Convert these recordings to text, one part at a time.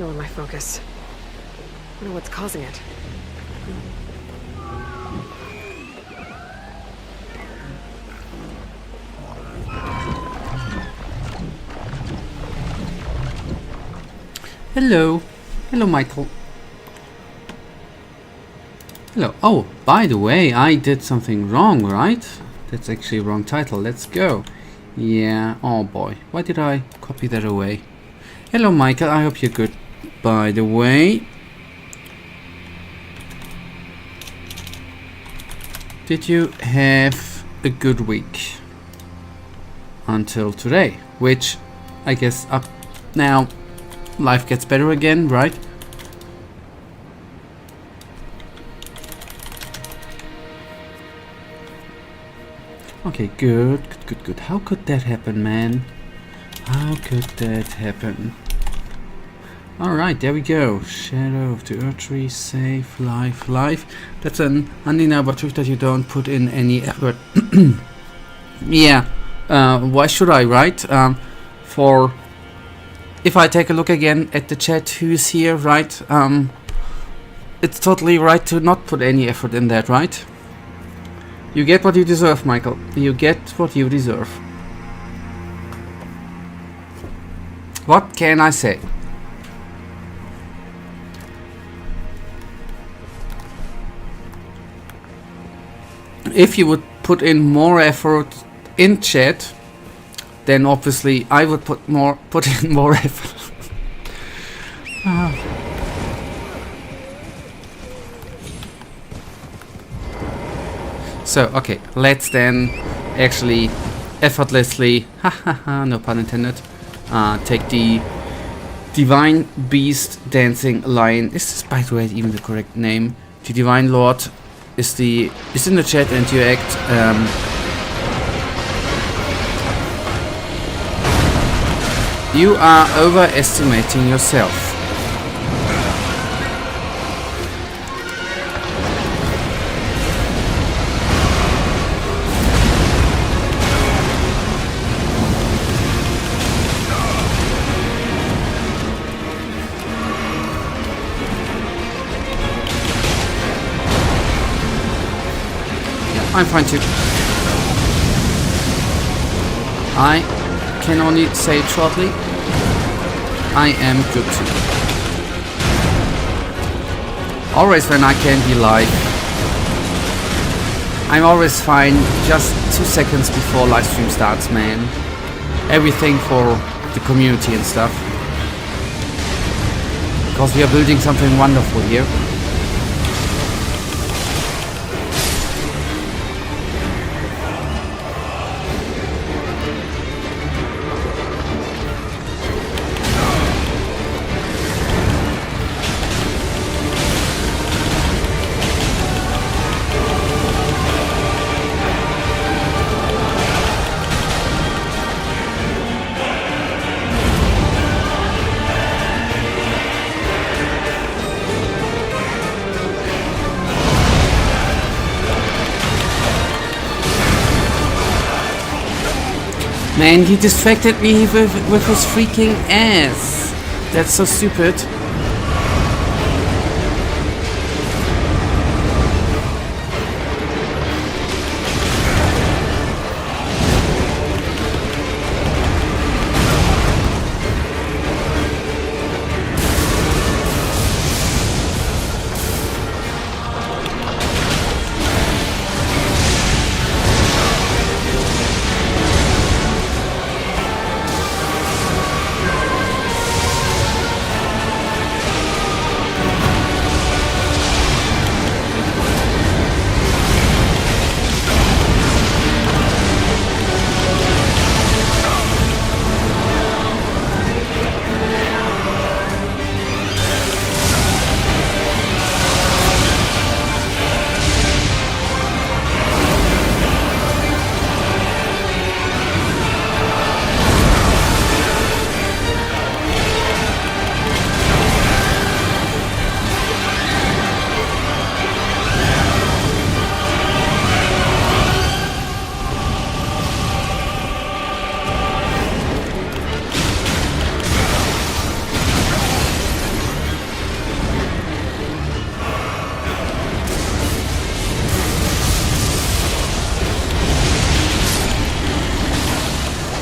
Lower my focus. Wonder what's causing it. Hello. Hello, Michael. Hello. Oh, by the way, I did something wrong, right? That's actually a wrong title. Let's go. Yeah. Oh boy. Why did I copy that away? Hello, Michael. I hope you're good. By the way, did you have a good week until today? Which I guess up now life gets better again, right? Okay, good. How could that happen, man? How could that happen? Alright, there we go. Shadow of the Erdtree, save, life. That's an undeniable truth that you don't put in any effort. Yeah, why should I, right? For if I take a look again at the chat, who's here, right? It's totally right to not put any effort in that, right? You get what you deserve, Michael. You get what you deserve. What can I say? If you would put in more effort in chat, then obviously I would put in more effort. So, okay, let's then actually effortlessly, no pun intended, take the Divine Beast Dancing Lion. Is this, by the way, even the correct name? The Divine Lord is in the chat, and you act you are overestimating yourself. I'm fine too. I can only say it shortly. I am good too. Always when I can be live, I'm always fine just 2 seconds before live stream starts, man. Everything for the community and stuff. Because we are building something wonderful here. Man, he distracted me with his freaking ass. That's so stupid.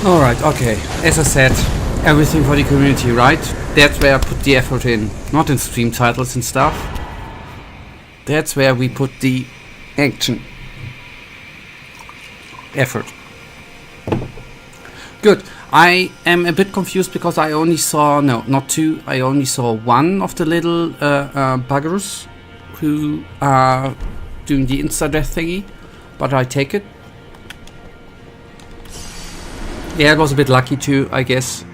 Alright, okay. As I said, everything for the community, right? That's where I put the effort in. Not in stream titles and stuff. That's where we put the action. Effort. Good. I am a bit confused because I only saw, no, not two, I only saw one of the little buggers who are doing the insta-death thingy, but I take it. Yeah, it was a bit lucky too, I guess,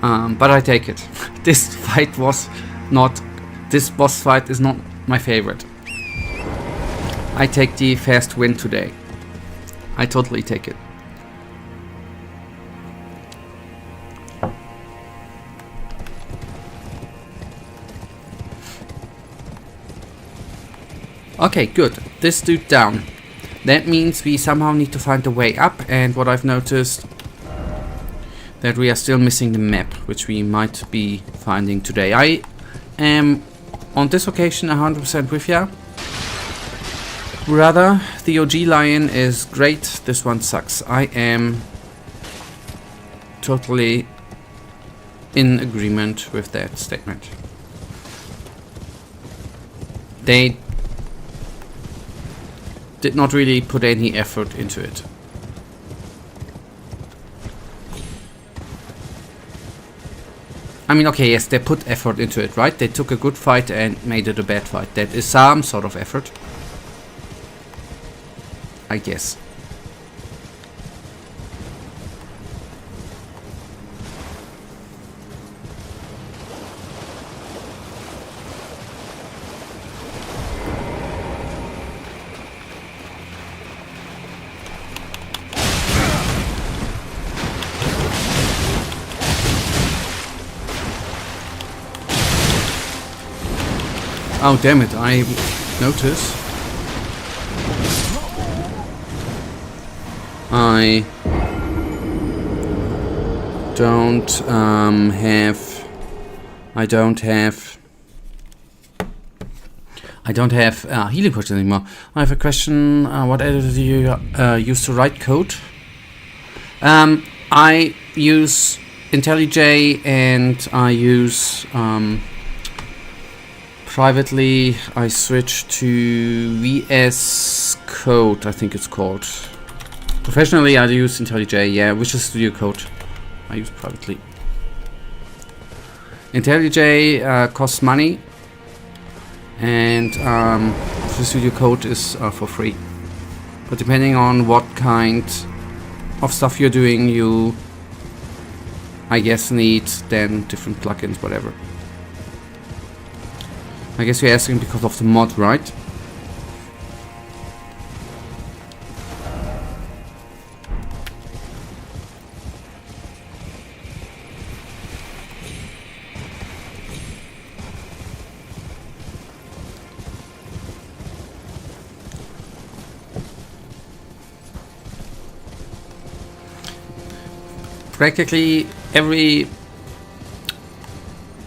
but I take it. This fight was not, this boss fight is not my favorite. I take the fast win today. I totally take it. Okay, good. This dude down. That means we somehow need to find a way up, and what I've noticed, that we are still missing the map, which we might be finding today. I am on this occasion 100% with ya. Brother, the OG lion is great, this one sucks. I am totally in agreement with that statement. They did not really put any effort into it. I mean, okay, yes, they put effort into it, right? They took a good fight and made it a bad fight. That is some sort of effort, I guess. Oh damn it, I notice. I don't have healing potions anymore. I have a question. What editor do you use to write code? I use IntelliJ and I use privately I switched to VS Code, I think it's called. Professionally I use IntelliJ, yeah, Visual Studio Code I use privately. IntelliJ costs money, and Visual Studio Code is for free. But depending on what kind of stuff you're doing, you, I guess, need then different plugins, whatever. I guess you're asking because of the mod, right? Practically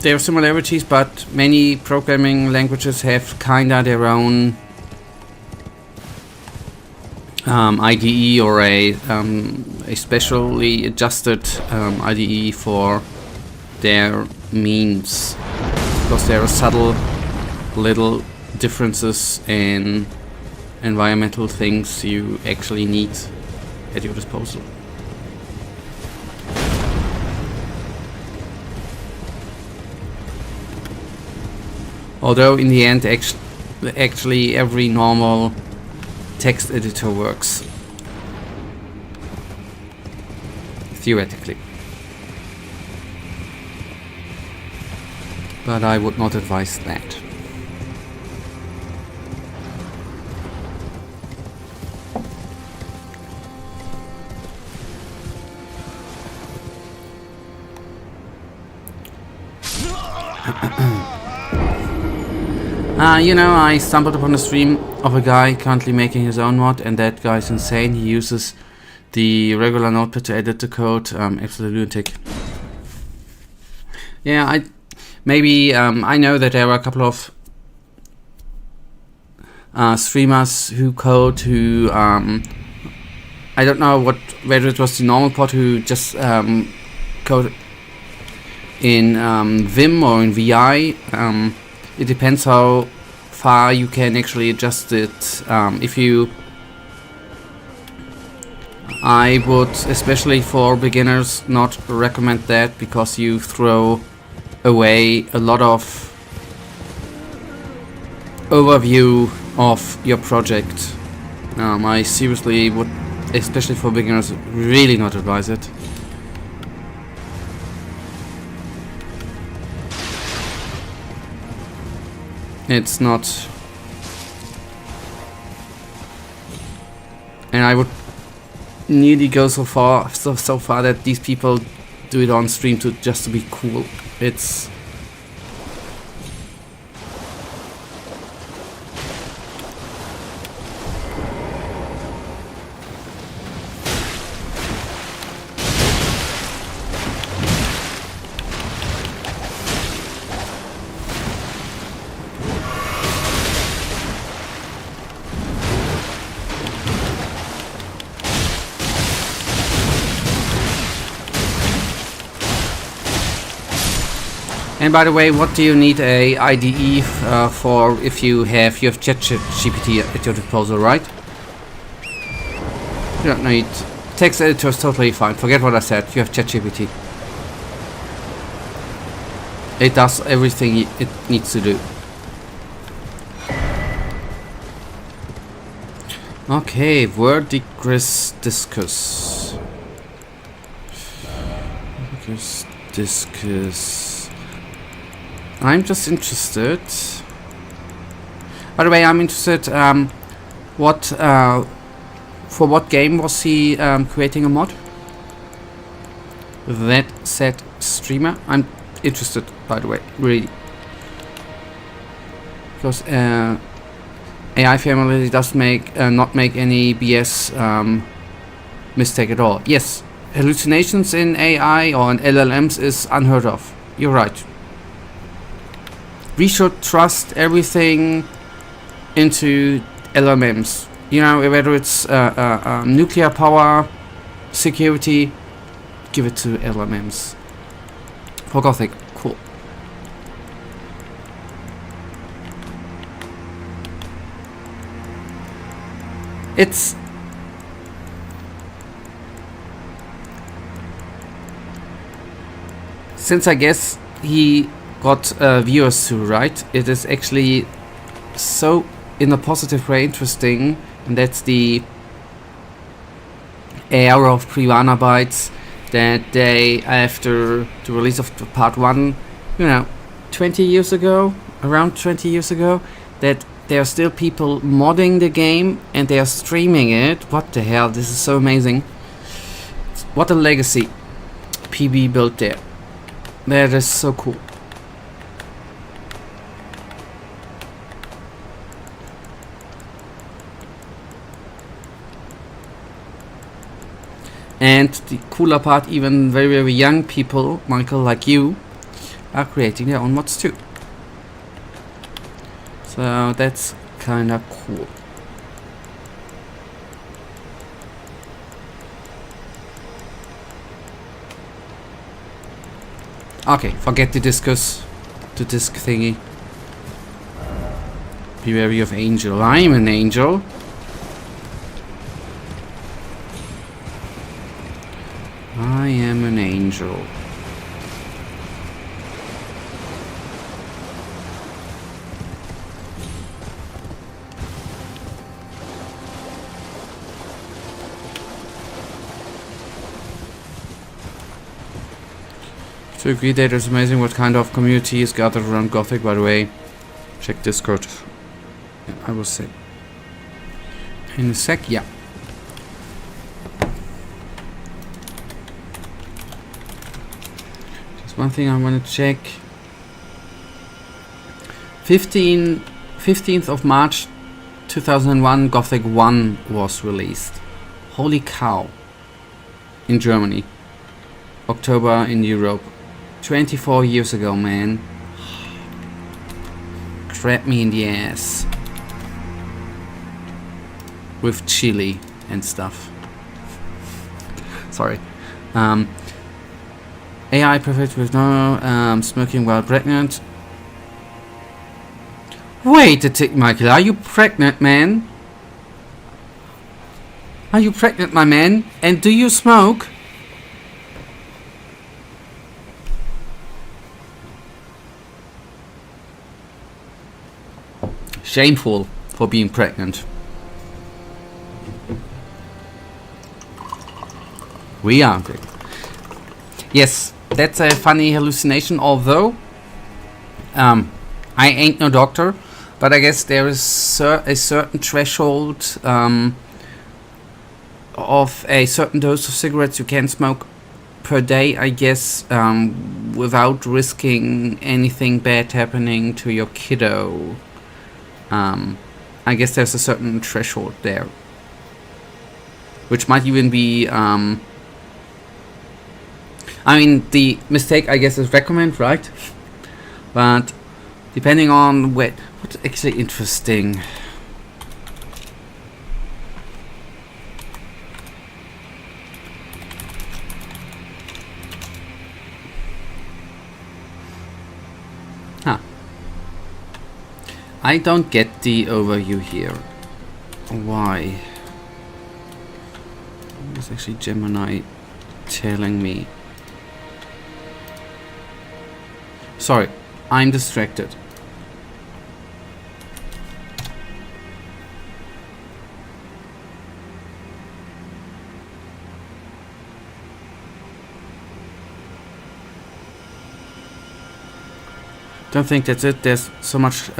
there are similarities, but many programming languages have kinda their own IDE or a specially adjusted IDE for their means, because there are subtle little differences in environmental things you actually need at your disposal. Although in the end actually every normal text editor works. Theoretically. But I would not advise that. You know, I stumbled upon a stream of a guy currently making his own mod, and that guy's insane. He uses the regular notepad to edit the code. Absolute lunatic. Yeah, I know that there are a couple of streamers who code who I don't know whether it was the normal pod who just coded in Vim or in VI. It depends how far you can actually adjust it. I would, especially for beginners, not recommend that, because you throw away a lot of overview of your project. I seriously would, especially for beginners, really not advise it. It's not, and I would nearly go so far that these people do it on stream just to be cool. It's And by the way, what do you need a IDE for if you have ChatGPT at your disposal, right? You don't need text editor is totally fine. Forget what I said. You have ChatGPT. It does everything it needs to do. Okay, verdigris discus. Discus. I'm just interested. By the way, I'm interested. For what game was he creating a mod? That said streamer. I'm interested, by the way, really, because AI family does not make any BS mistake at all. Yes, hallucinations in AI or in LLMs is unheard of. You're right. We should trust everything into LLMs. You know, whether it's nuclear power, security, give it to LLMs. For Gothic, cool. It's since I guess he got viewers too, right? It is actually so, in a positive way, interesting, and that's the era of pre-Warner bytes, that they, after the release of part 1, you know, 20 years ago, around 20 years ago, that there are still people modding the game and they are streaming it. What the hell, this is so amazing. What a legacy PB built there. That is so cool. And the cooler part, even very, very young people, Michael, like you, are creating their own mods too. So that's kinda cool. Okay, forget the disc thingy. Be wary of angel. I'm an angel. I am an angel. To agree that it's amazing what kind of community is gathered around Gothic. By the way, check Discord. Yeah, I will say in a sec. Yeah. One thing I want to check. 15th of March 2001, Gothic 1 was released. Holy cow. In Germany. October in Europe. 24 years ago, man. Crap me in the ass. With chili and stuff. Sorry. AI perfect with no smoking while pregnant. Wait a tick, Michael. Are you pregnant, man? Are you pregnant, my man? And do you smoke? Shameful for being pregnant. We aren't it? Yes, that's a funny hallucination, although I ain't no doctor, but I guess there is a certain threshold of a certain dose of cigarettes you can smoke per day, I guess, without risking anything bad happening to your kiddo. I guess there's a certain threshold there, which might even be I mean, the mistake, I guess, is recommend, right? But depending on what's actually interesting. Huh. I don't get the overview here. Why? It's actually Gemini telling me. Sorry, I'm distracted. Don't think that's it. There's so much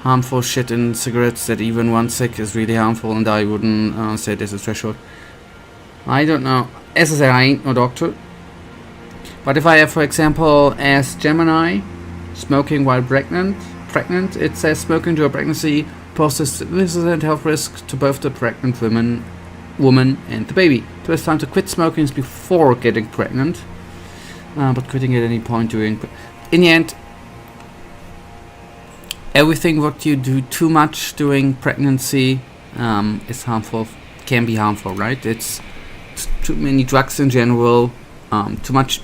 harmful shit in cigarettes that even one cig is really harmful, and I wouldn't say there's a threshold. I don't know. As I said, I ain't no doctor. But if I have, for example, as Gemini, smoking while pregnant, it says smoking during pregnancy poses significant health risk to both the pregnant woman and the baby. The best time to quit smoking is before getting pregnant, but quitting at any point during. In the end, everything what you do too much during pregnancy is harmful. Can be harmful, right? It's too many drugs in general, too much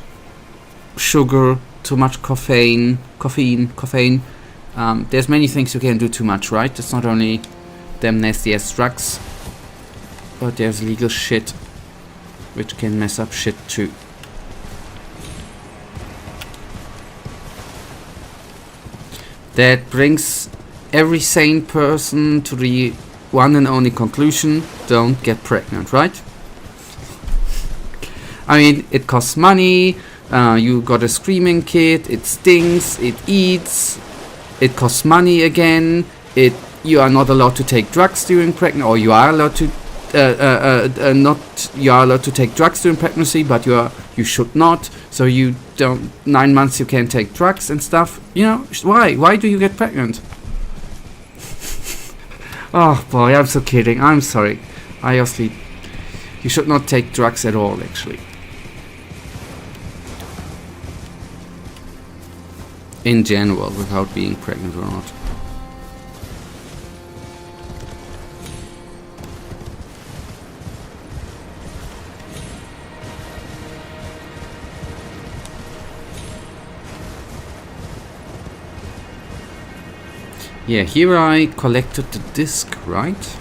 sugar, too much caffeine. There's many things you can do too much, right? It's not only them nasty ass drugs, but there's legal shit which can mess up shit too. That brings every sane person to the one and only conclusion: don't get pregnant, right? I mean, it costs money. You got a screaming kid, it stinks, it eats, it costs money again, you are not allowed to take drugs during pregnancy, or you are allowed to you are allowed to take drugs during pregnancy, but you should not, so you don't, 9 months you can't take drugs and stuff, you know. Why do you get pregnant? Oh boy, I'm so kidding, I'm sorry. Obviously, you should not take drugs at all, actually. In general, without being pregnant or not. Yeah, here I collected the disc, right?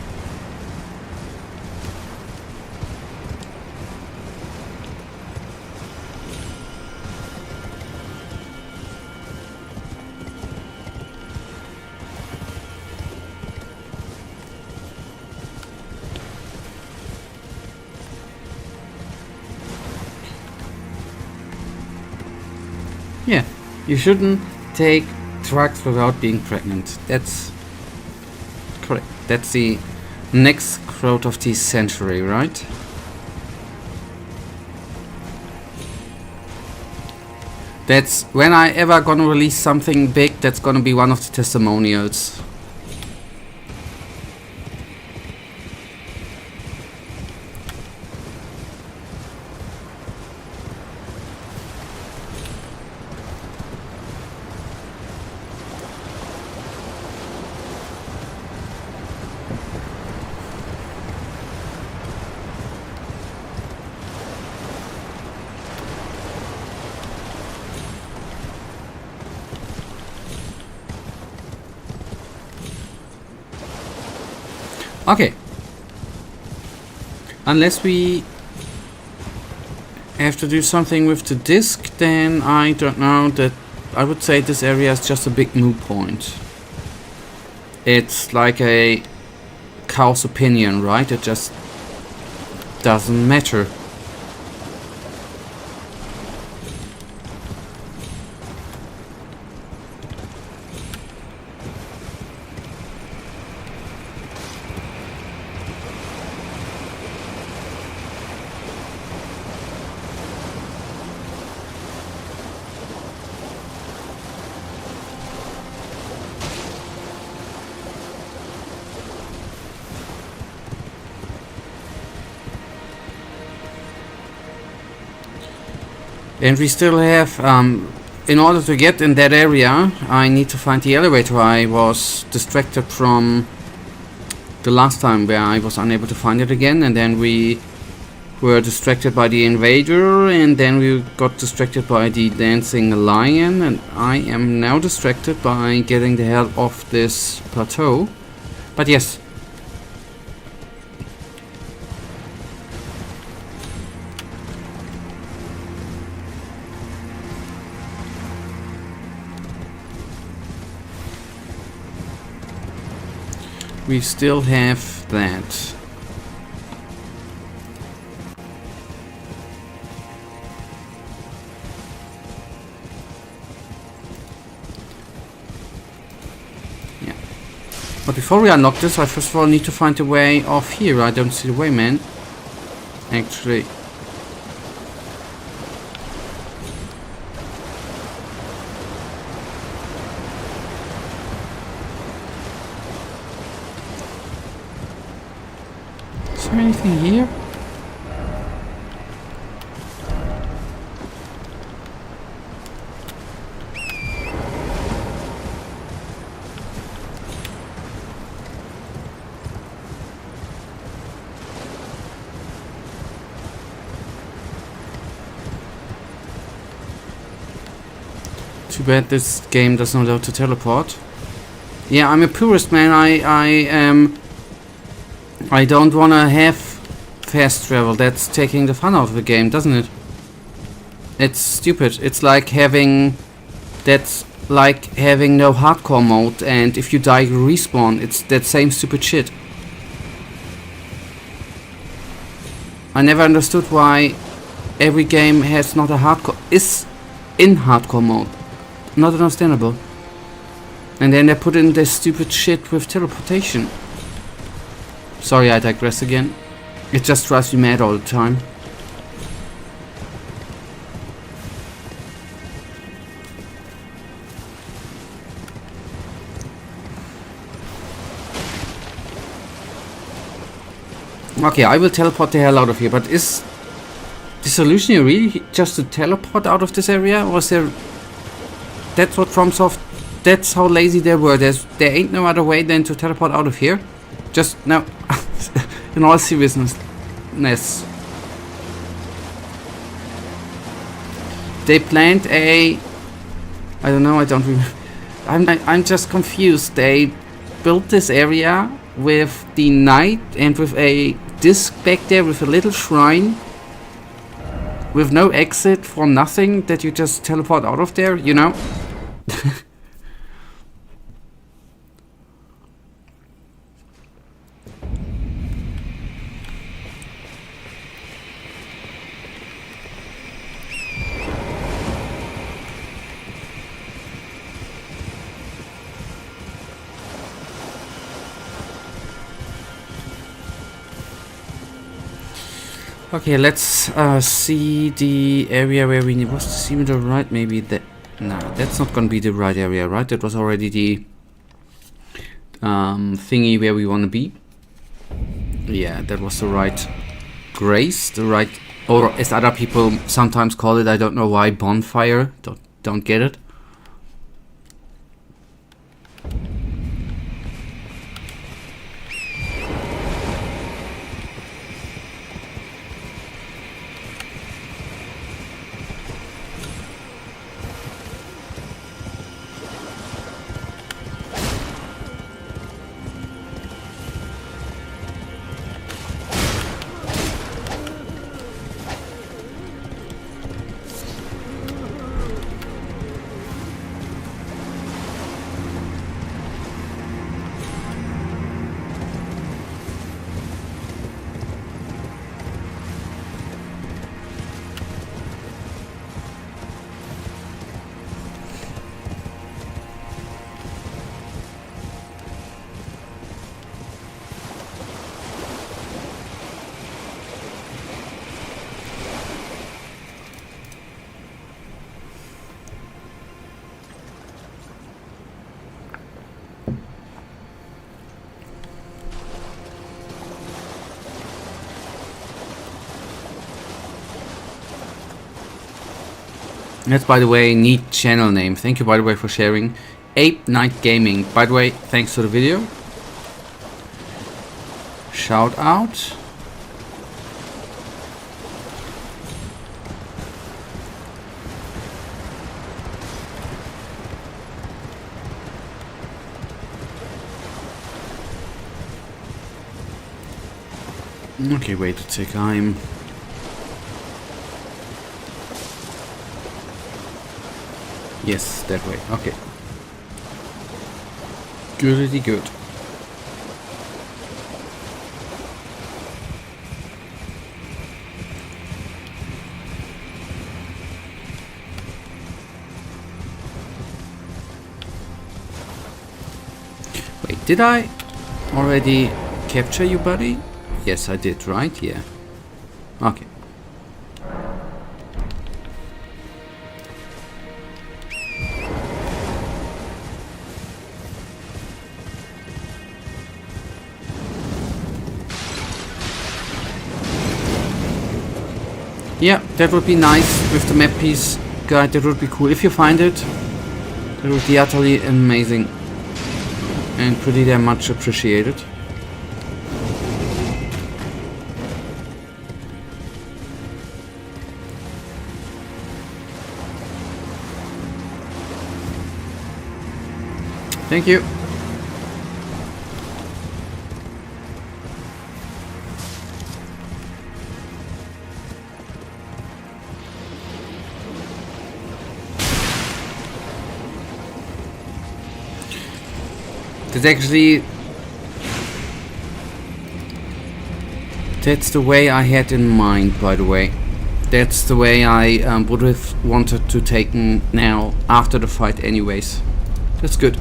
Yeah, you shouldn't take drugs without being pregnant. That's correct. That's the next quote of the century, right? That's when I ever gonna release something big, that's gonna be one of the testimonials. Okay. Unless we have to do something with the disc, then I don't know. That I would say this area is just a big moot point. It's like a cow's opinion, right? It just doesn't matter. And we still have, in order to get in that area, I need to find the elevator. I was distracted from the last time where I was unable to find it again, and then we were distracted by the invader, and then we got distracted by the dancing lion, and I am now distracted by getting the hell off this plateau. But yes. We still have that. Yeah. But before we unlock this, I first of all need to find a way off here. I don't see the way, man. Actually. Is there anything here? Too bad this game does not allow to teleport. Yeah, I'm a purist, man. I don't want to have fast travel. That's taking the fun out of the game, doesn't it? It's stupid. It's like having... That's like having no hardcore mode, and if you die you respawn. It's that same stupid shit. I never understood why every game has not a hardcore... is in hardcore mode. Not understandable. And then they put in this stupid shit with teleportation. Sorry, I digress again. It just drives me mad all the time. Okay, I will teleport the hell out of here, but is the solution here really just to teleport out of this area? Or is there... That's what FromSoft... That's how lazy they were. There ain't no other way than to teleport out of here. Just... No. In all seriousness. They planned a... I don't know, I don't remember. I'm just confused. They built this area with the knight and with a disc back there with a little shrine. With no exit for nothing that you just teleport out of there, you know? Okay, let's see the area where we need. Was to see to the right? Maybe that. No, that's not gonna be the right area, right? That was already the thingy where we want to be. Yeah, that was the right grace, the right, or as other people sometimes call it, I don't know why, bonfire. Don't get it. That's, by the way, neat channel name. Thank you, by the way, for sharing. Ape Night Gaming. By the way, thanks for the video. Shout out. Okay, wait a sec. Yes, that way. Okay. Goodity good. Wait, did I already capture you, buddy? Yes, I did, right? Yeah. Okay. Yeah, that would be nice with the map piece guide. That would be cool. If you find it, that would be utterly amazing and pretty damn much appreciated. Thank you. That's the way I had in mind, by the way. That's the way I would have wanted to take now after the fight anyways. That's good.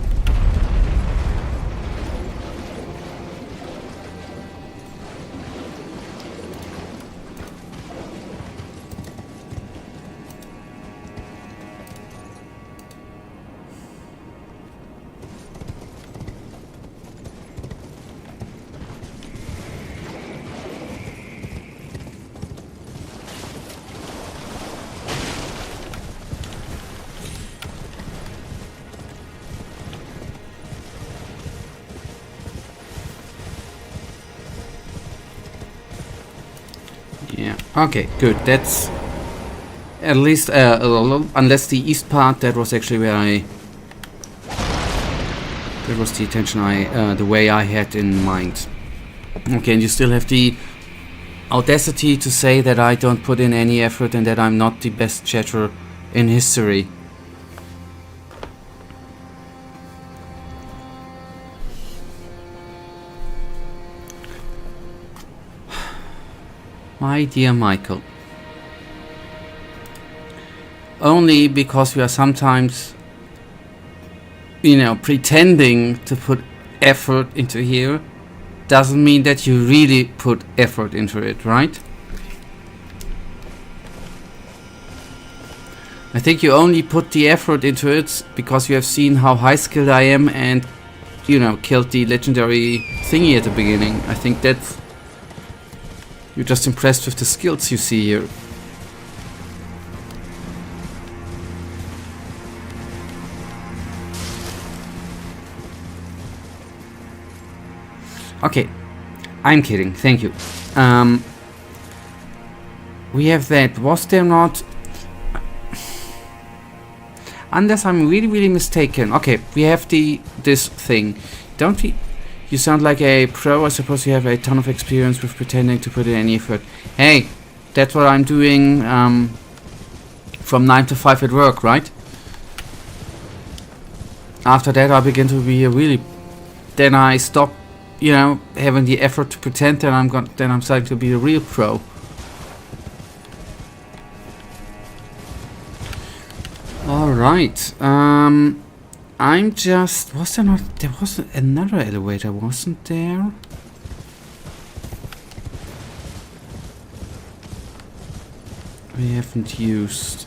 Yeah, okay, good. That's at least, unless the east part, that was actually where that was the intention the way I had in mind. Okay, and you still have the audacity to say that I don't put in any effort and that I'm not the best chatterer in history. My dear Michael, only because we are sometimes, you know, pretending to put effort into here doesn't mean that you really put effort into it, right? I think you only put the effort into it because you have seen how high skilled I am and, you know, killed the legendary thingy at the beginning. I think that's... You're just impressed with the skills you see here. Okay, I'm kidding, thank you. We have that. Was there not... Unless I'm really mistaken. Okay, we have this thing. Don't we... You sound like a pro. I suppose you have a ton of experience with pretending to put in any effort. Hey, that's what I'm doing from 9 to 5 at work, right? After that I begin to be really... Then I stop, you know, having the effort to pretend, and then I'm starting to be a real pro. Alright, I'm just... Was there not... There was another elevator, wasn't there? We haven't used...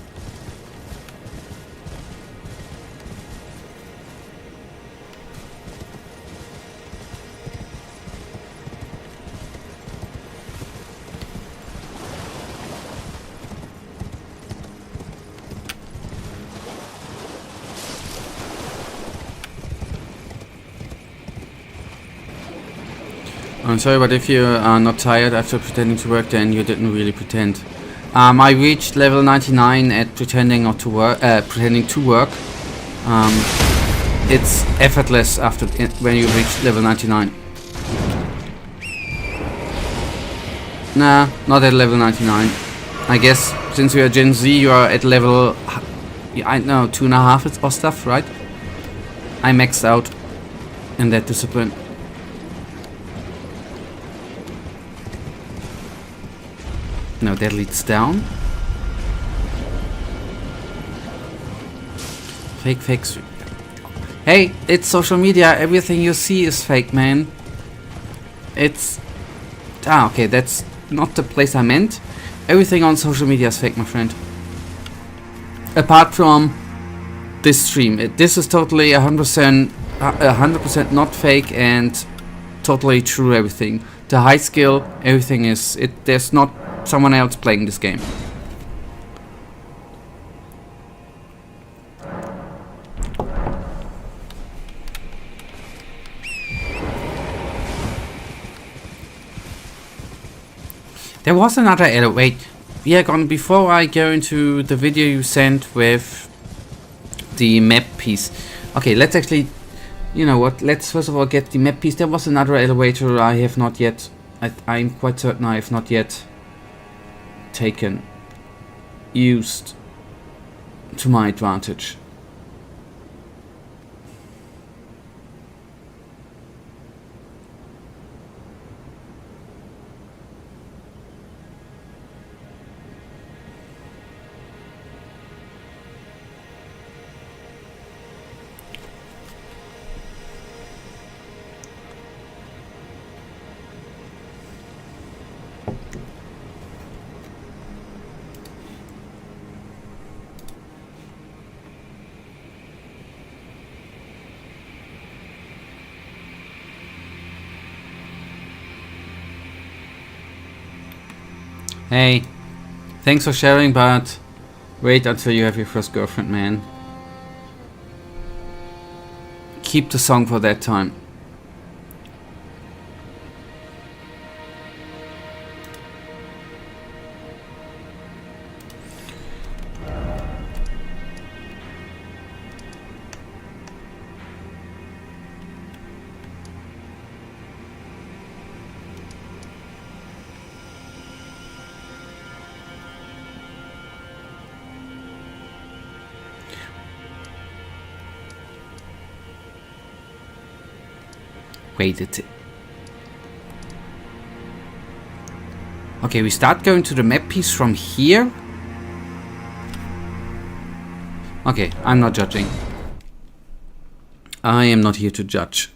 I'm sorry, but if you are not tired after pretending to work, then you didn't really pretend. I reached level 99 at pretending not to work. Pretending to work. It's effortless after when you reach level 99. Nah, not at level 99. I guess since you are Gen Z, you are at level, I don't know, 2.5 or stuff, right? I maxed out in that discipline. No, that leads down. Fake, fake. Hey, it's social media. Everything you see is fake, man. It's... Ah, okay, that's not the place I meant. Everything on social media is fake, my friend. Apart from this stream. This is totally 100% not fake and totally true everything. The high skill, everything is... There's not someone else playing this game. There was another error. Wait, yeah, before I go into the video you sent with the map piece. Okay, let's actually, you know what? Let's first of all get the map piece. There was another elevator I have not yet. I'm quite certain I have not yet used to my advantage. Hey, thanks for sharing, but wait until you have your first girlfriend, man. Keep the song for that time. Wait, okay, we start going to the map piece from here. Okay, I'm not judging. I am not here to judge.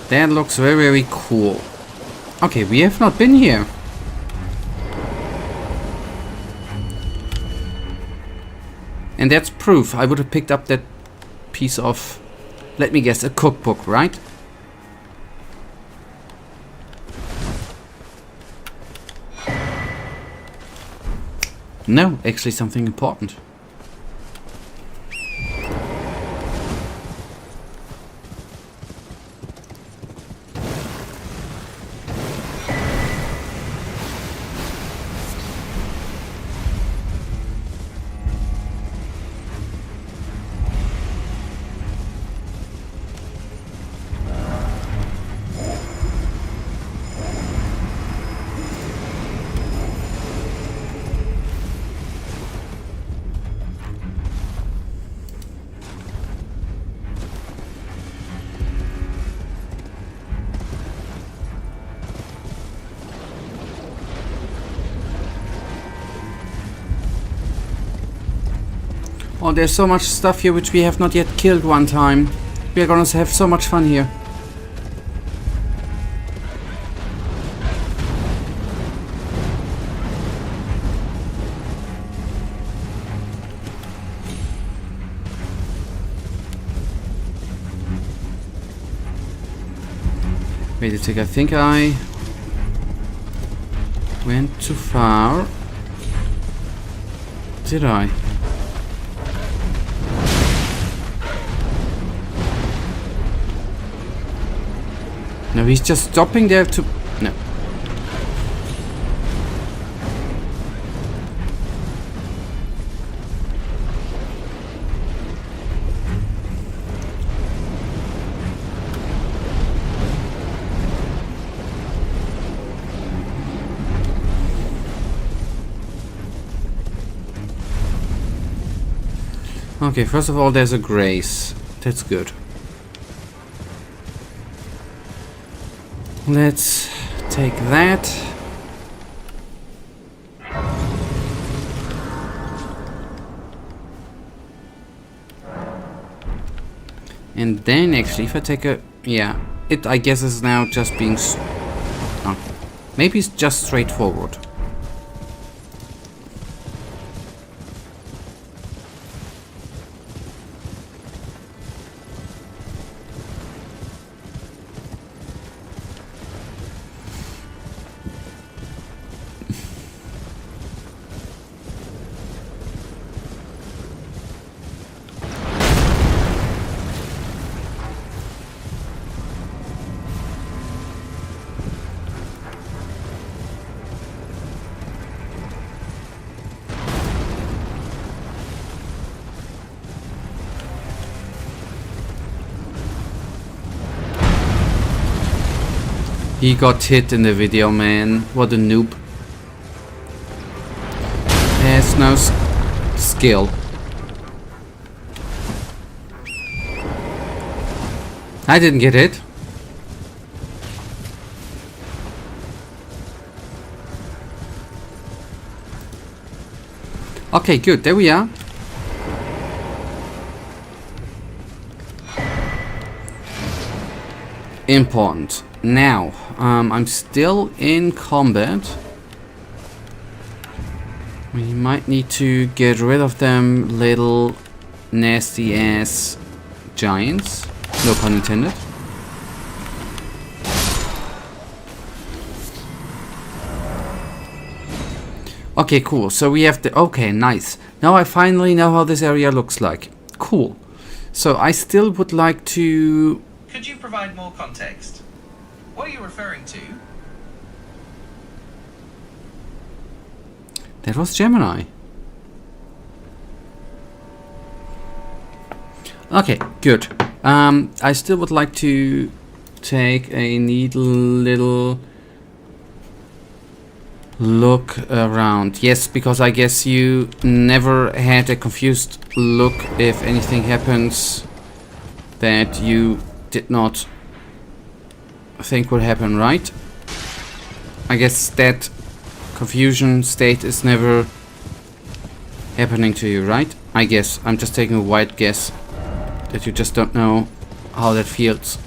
That looks very, very cool. Okay, we have not been here. And that's proof. I would have picked up that piece of, let me guess, a cookbook, right? No, actually something important. Oh, there's so much stuff here which we have not yet killed one time. we're gonna have so much fun here. Wait a sec, I think I went too far. Did I? No, he's just stopping there to... No. Okay, first of all, there's a grace. That's good. Let's take that. And then actually, if I take a... Yeah, it I guess is now just being... Oh, maybe it's just straightforward. He got hit in the video, man. What a noob. Has no skill. I didn't get hit. Okay, good. There we are. Important. Now, I'm still in combat. We might need to get rid of them little nasty ass giants. No pun intended. Okay, cool. So we have the... Okay, nice. Now I finally know how this area looks like. Cool. So I still would like to... Could you provide more context? What are you referring to? That was Gemini. Okay, good. I still would like to take a neat little look around. Yes, because I guess you never had a confused look if anything happens that you did not think would happen, right? I guess that confusion state is never happening to you, right? I guess. I'm just taking a wild guess that you just don't know how that feels.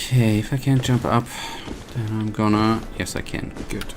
Okay, if I can't jump up, then I'm gonna... Yes, I can. Good.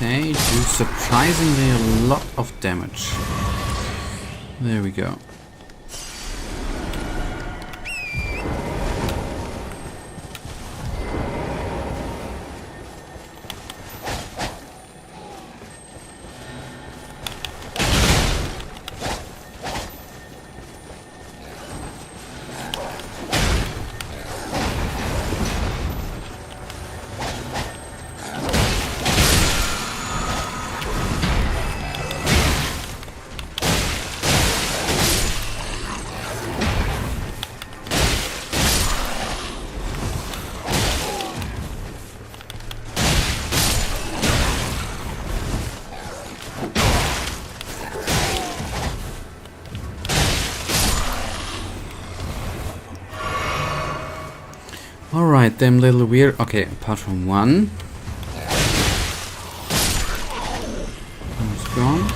Okay, do surprisingly a lot of damage. There we go. Alright, them little weird. Okay, apart from one. One's gone.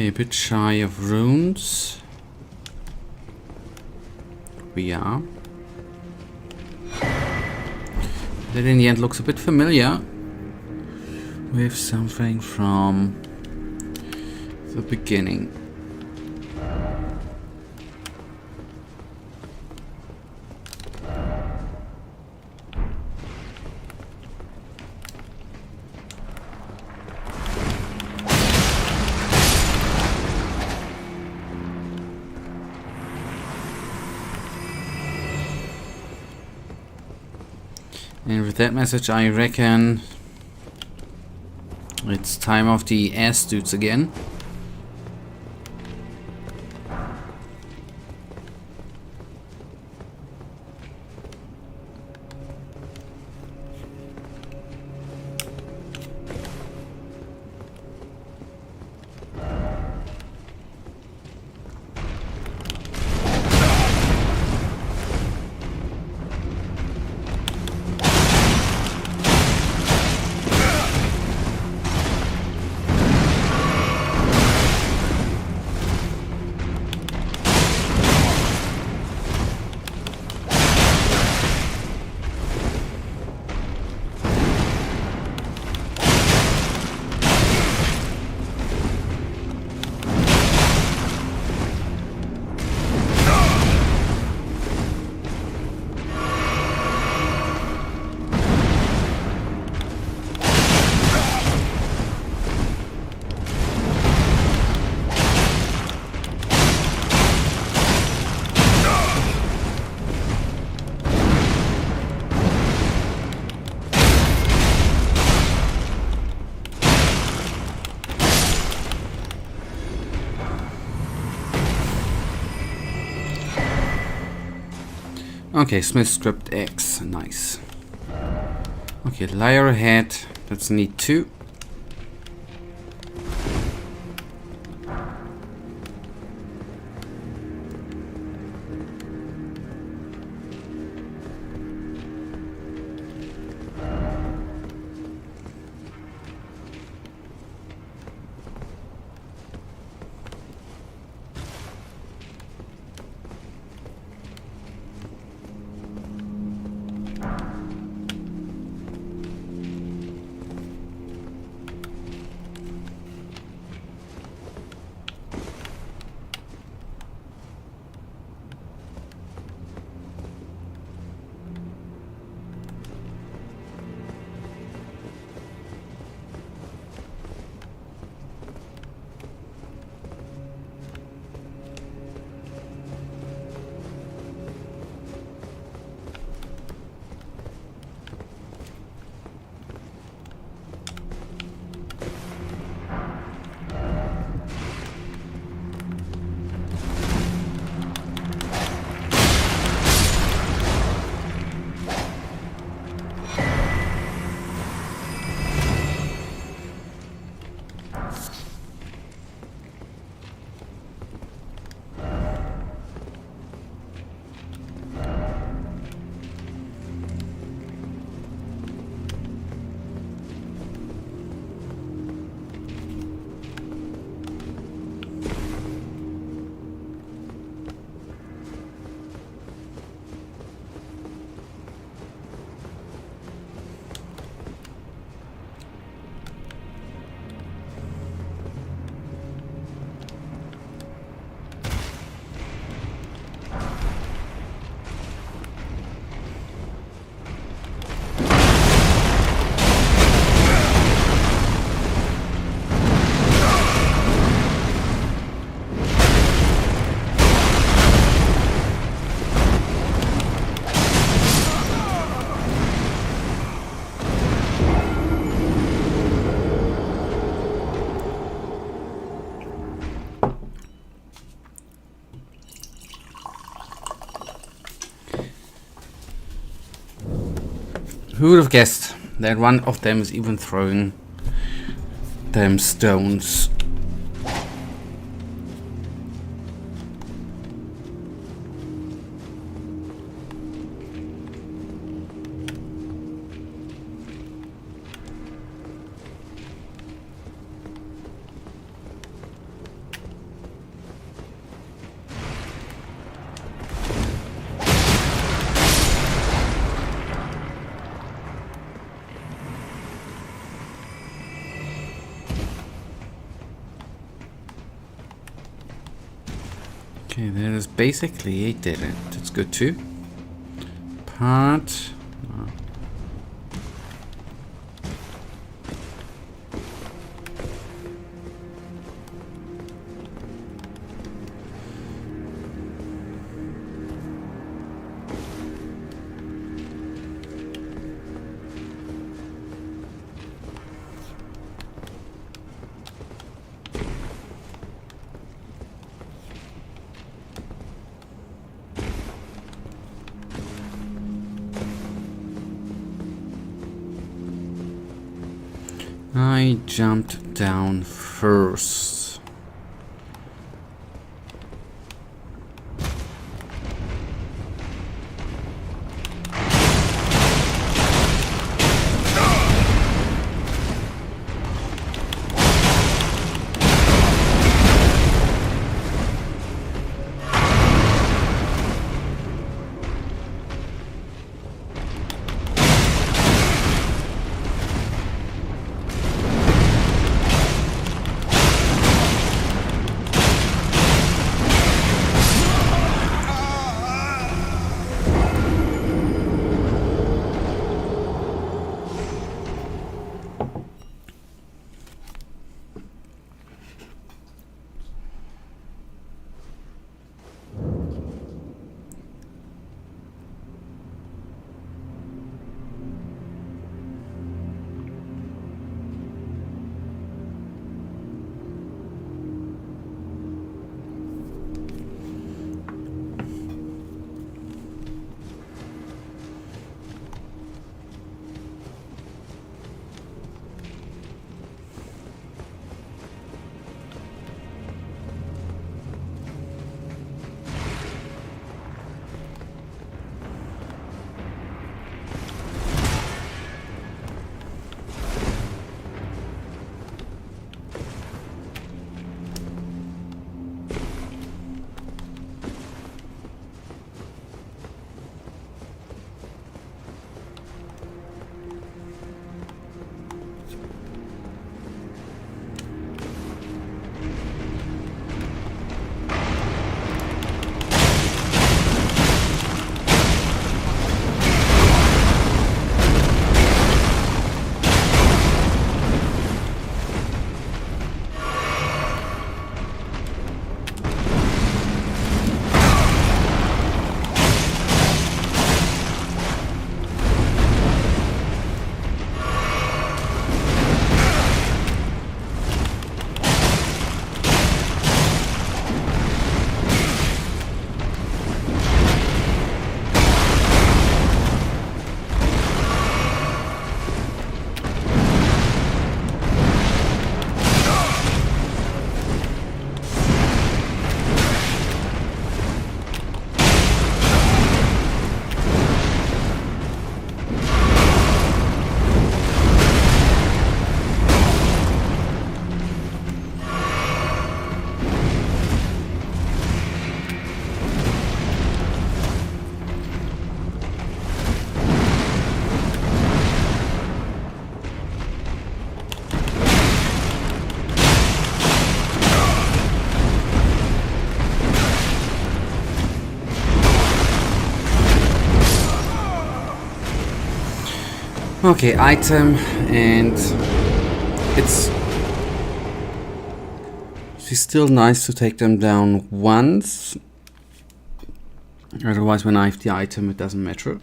Okay, a bit shy of runes. We are. That in the end looks a bit familiar. With something from the beginning. And with that message, I reckon it's time of the ass dudes again. Okay, Smith script X, nice. Okay, lyre ahead, that's need 2. Who would have guessed that one of them is even throwing them stones? Okay, that is basically a dead end. That's good too. Part. I jumped down first. Okay, item, and it's still nice to take them down once. Otherwise, when I have the item, it doesn't matter.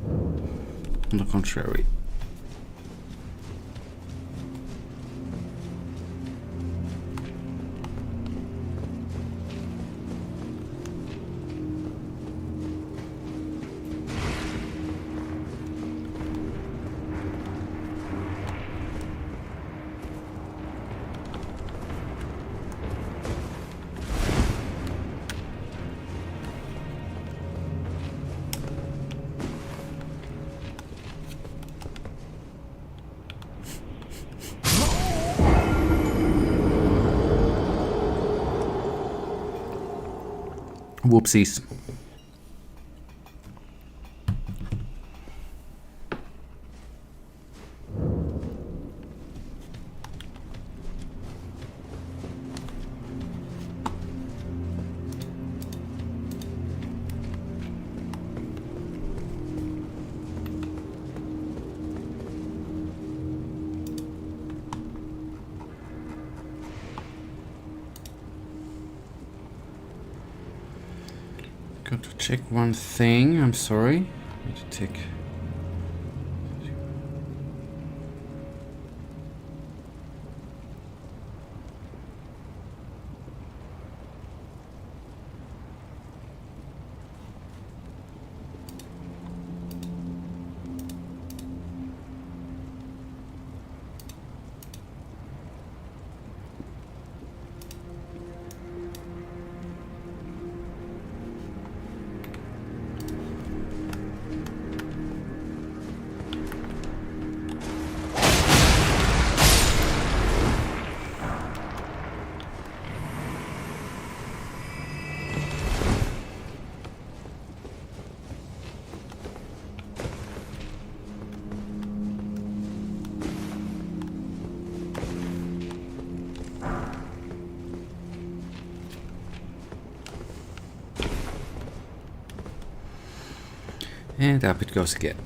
On the contrary. Whoopsies. Got to check one thing. I'm sorry. Need to take. And up it goes again.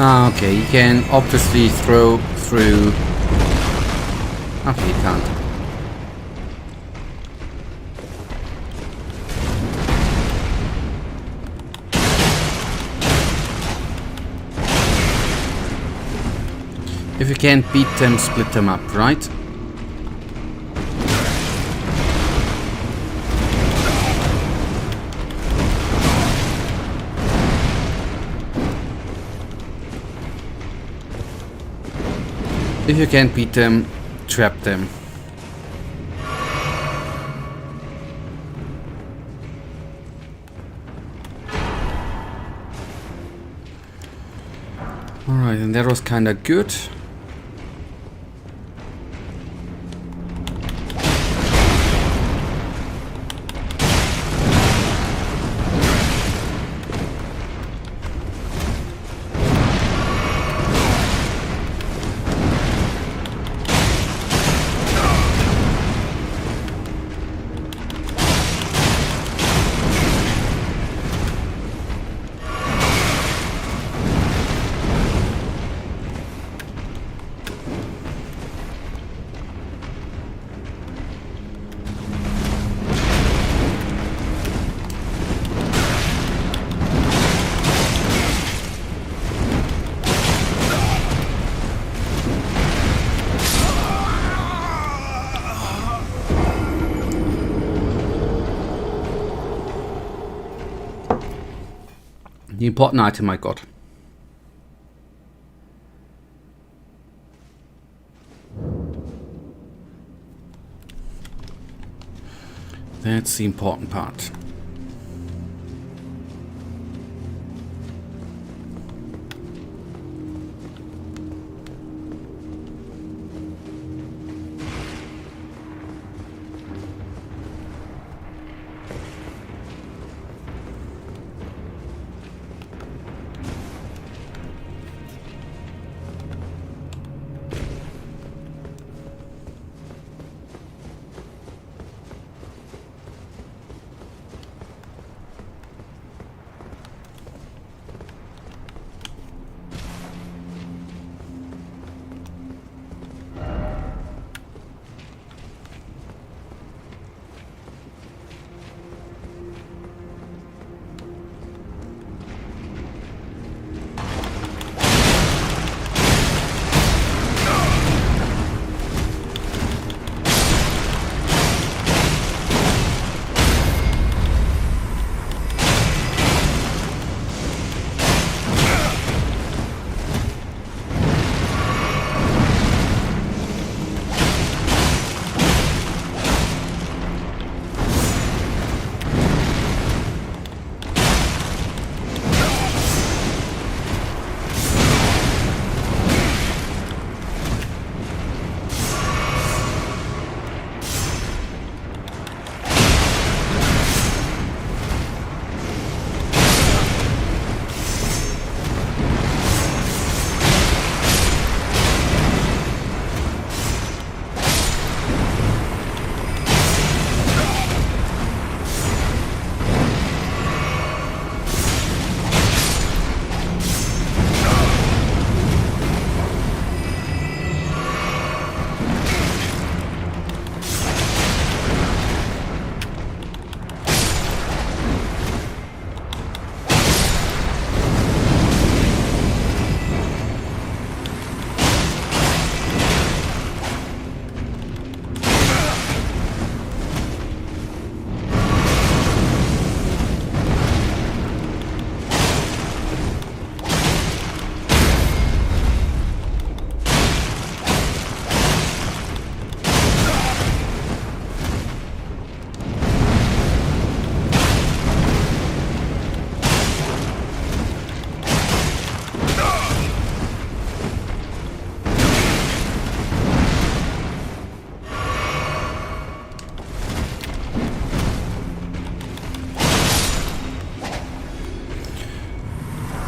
Okay, you can obviously throw through. Okay, you can't. If you can't beat them, split them up, right? If you can't beat them, trap them. Alright, and that was kinda good. The important item I got. That's the important part.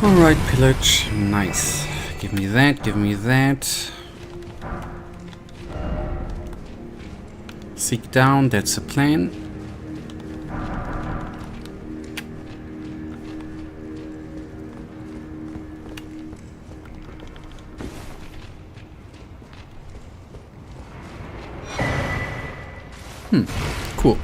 Alright, pillage. Nice. Give me that, give me that. Seek down, that's the plan. Cool.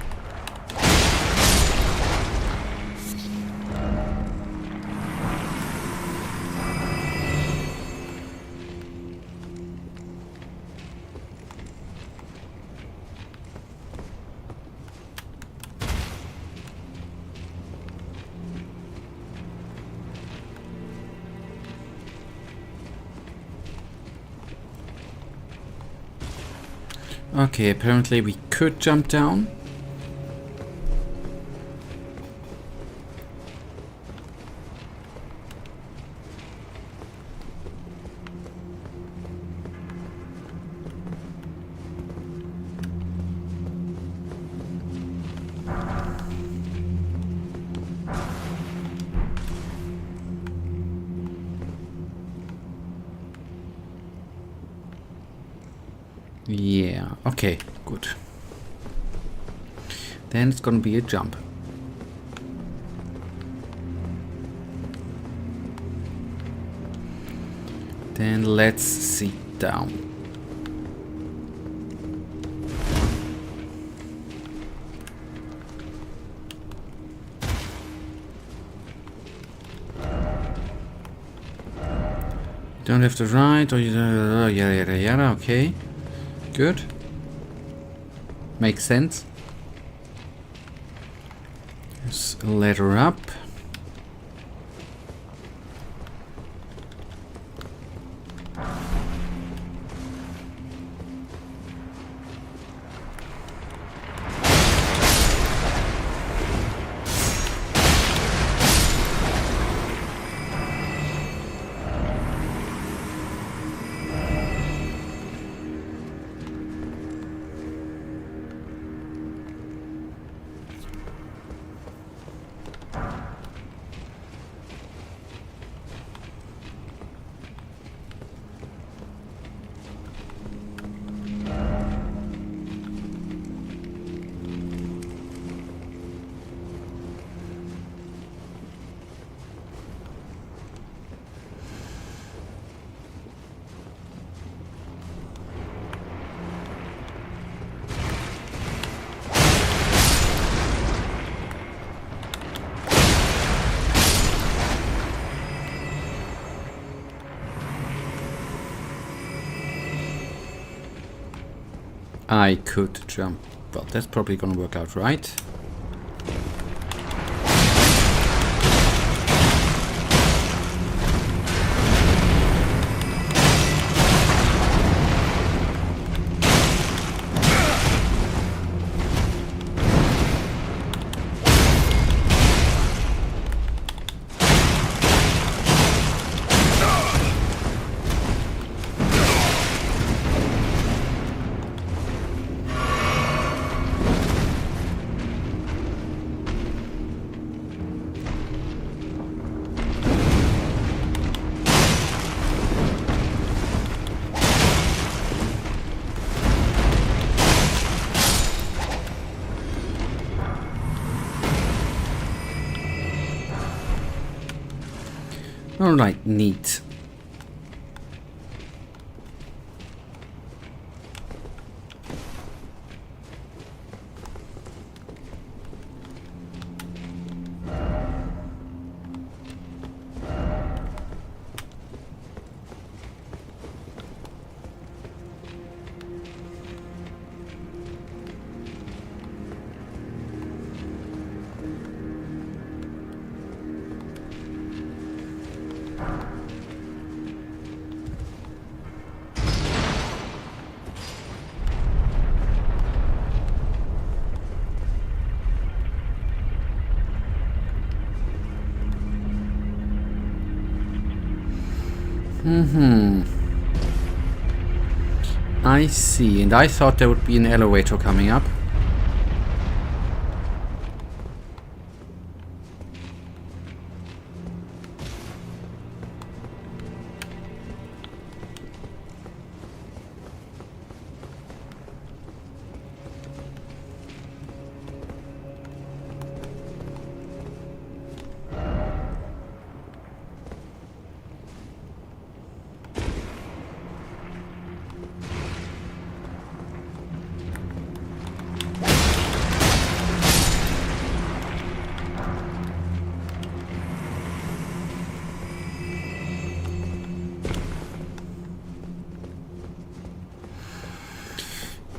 Okay, apparently we could jump down. Yeah, okay, good. Then it's gonna be a jump. Then let's sit down. Don't have to ride or yada yada yada, okay. Good. Makes sense. Just a ladder up. I could jump. Well, that's probably gonna work out right. Alright, neat. I see, and I thought there would be an elevator coming up.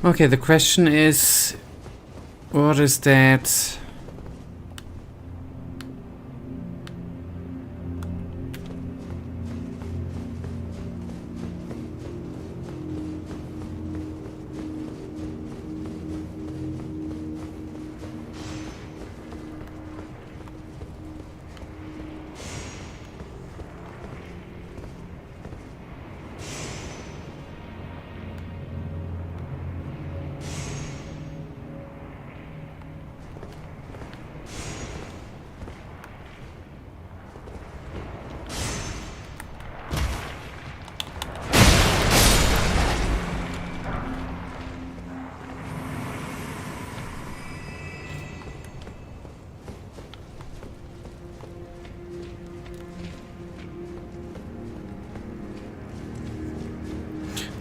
Okay, the question is, what is that?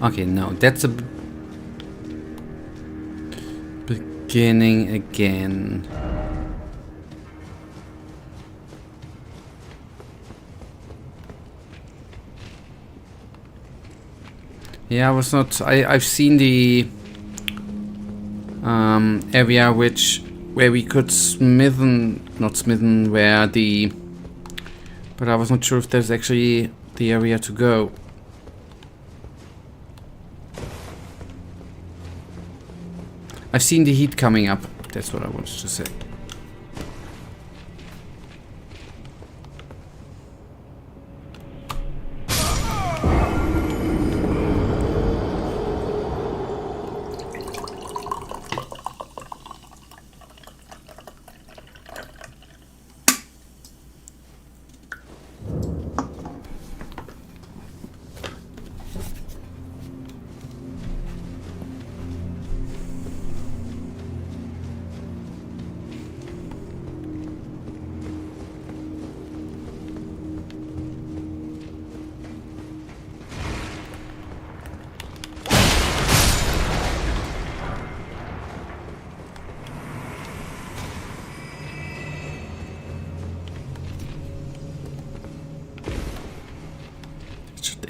Okay, no, that's a beginning again. Yeah, I was not. I've seen the area where we could not smithen, where the. But I was not sure if there's actually the area to go. I've seen the heat coming up. That's what I wanted to say.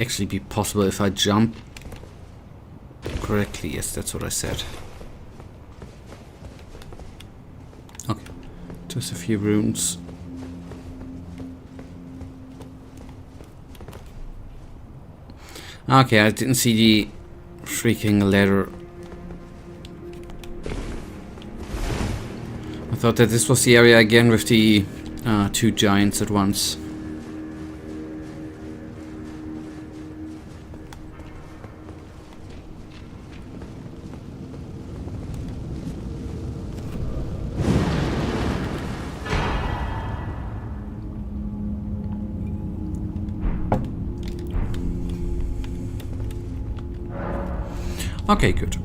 Actually be possible if I jump correctly. Yes, that's what I said. Okay, just a few rooms. Okay, I didn't see the freaking ladder. I thought that this was the area again with the two giants at once. Okay, good.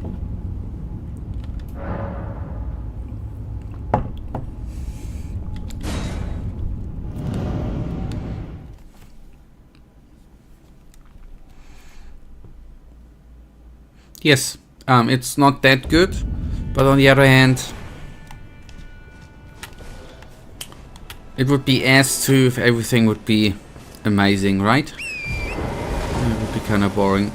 Yes, it's not that good, but on the other hand, it would be as to if everything would be amazing, right? It would be kind of boring.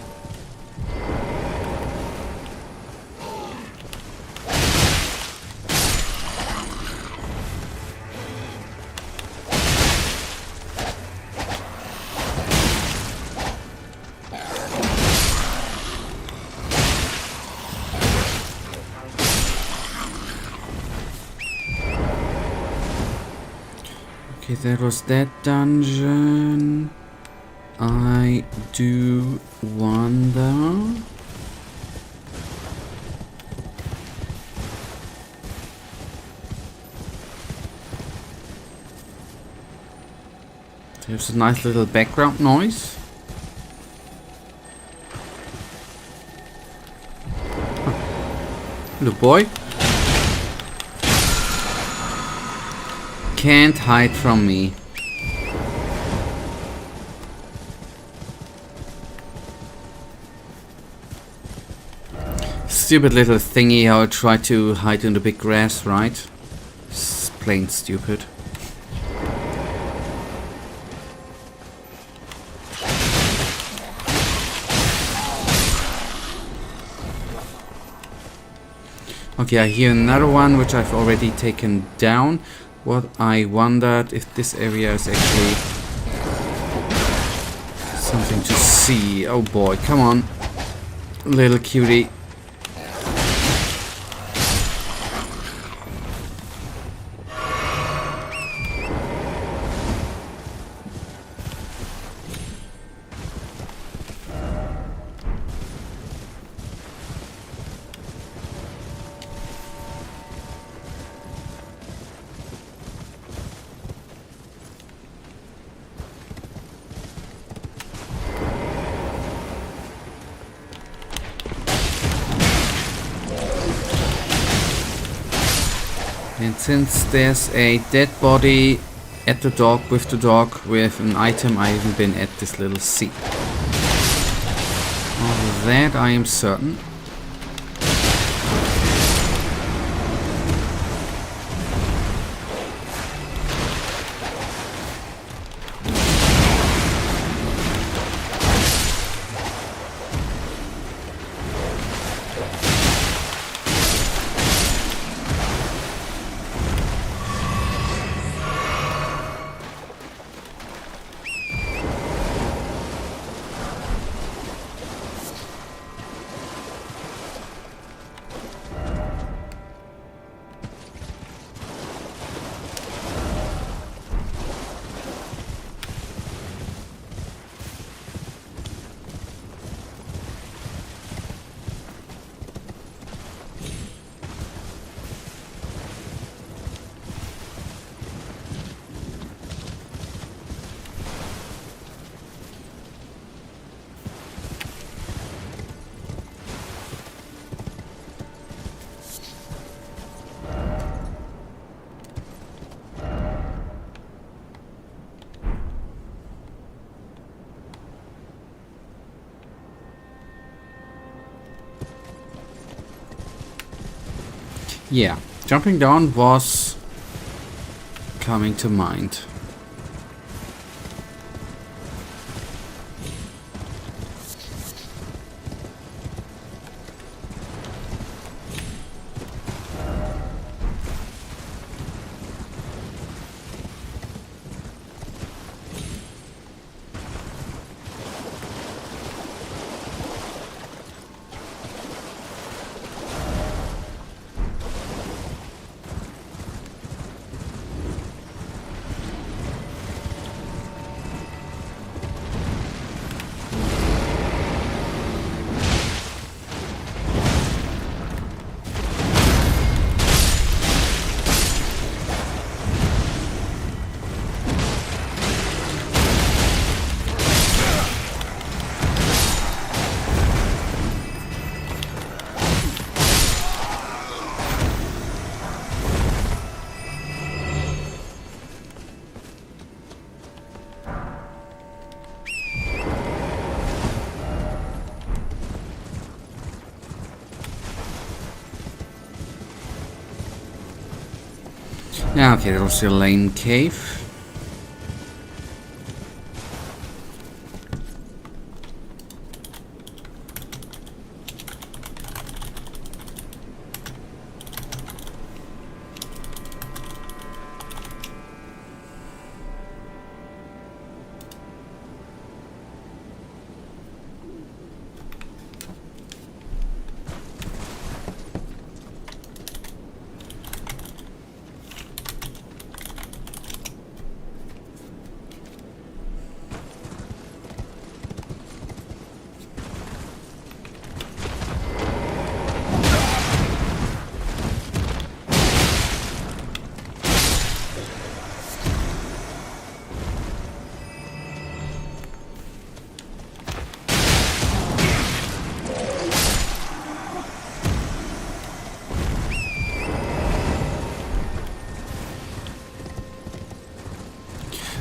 Okay, that was that dungeon. I do wonder. There's a nice little background noise. Huh. Little boy. Can't hide from me. Stupid little thingy how I tried to hide in the big grass, right? It's plain stupid. Okay, I hear another one which I've already taken down. What I wondered if this area is actually something to see. Oh boy, come on, little cutie. And since there's a dead body at the dock with an item, I haven't been at this little sea. Of that I am certain. Yeah, jumping down was coming to mind. Yeah, okay, that was the lane cave.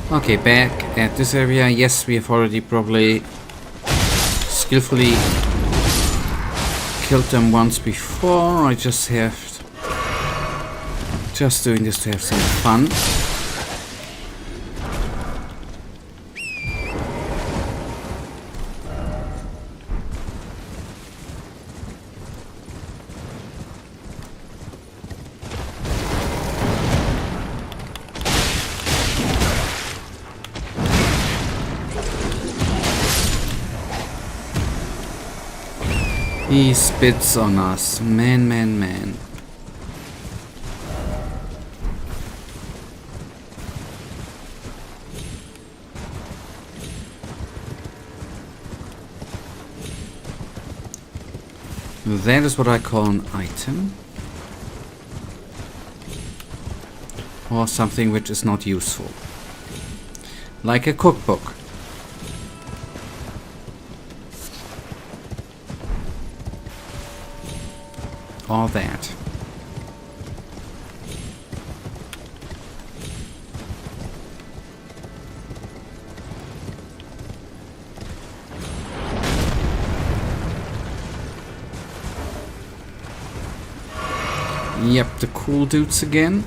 Okay, back at this area. Yes, we have already probably skillfully killed them once before. I just doing this to have some fun. He spits on us. Man, man, man. That is what I call an item. Or something which is not useful. Like a cookbook. Or that. Yep, the cool dudes again.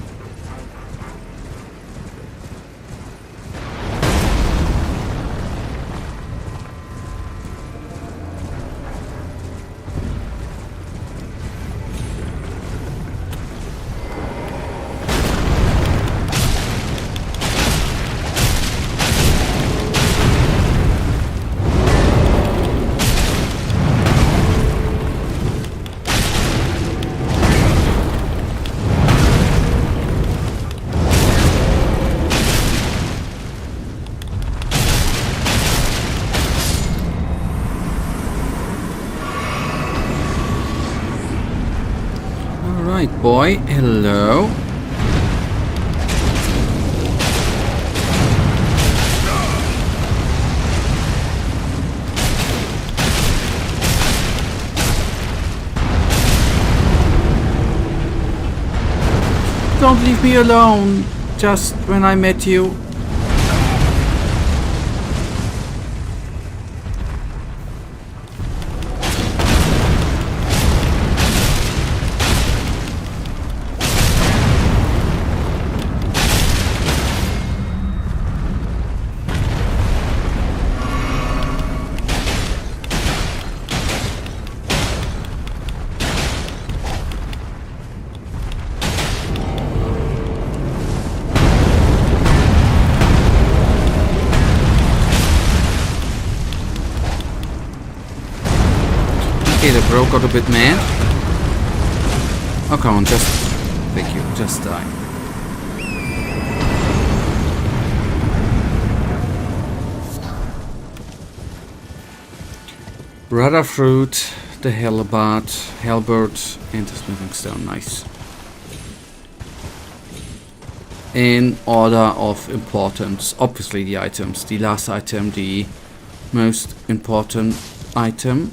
Alright, boy. Hello. Don't leave me alone. Just when I met you. Okay, the bro got a bit mad. Oh, come on, just... Thank you, just die. Rudder fruit, the halberd, and the smithing stone. Nice. In order of importance, obviously the items. The last item, the most important item.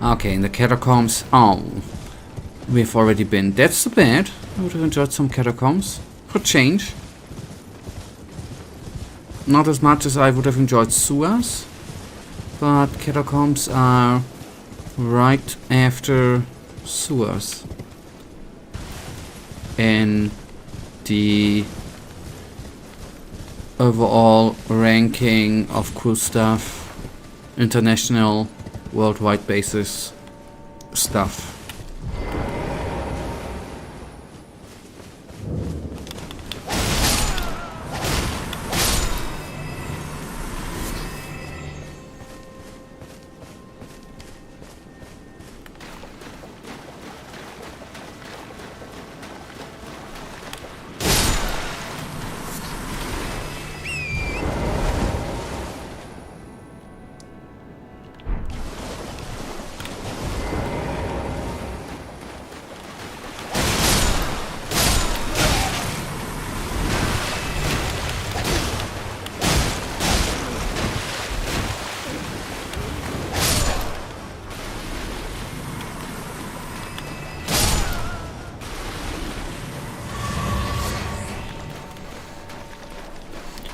Okay, in the catacombs. Oh, we've already been. That's too bad. I would have enjoyed some catacombs. For change. Not as much as I would have enjoyed sewers. But catacombs are right after sewers. In the overall ranking of cool stuff. International, worldwide basis stuff.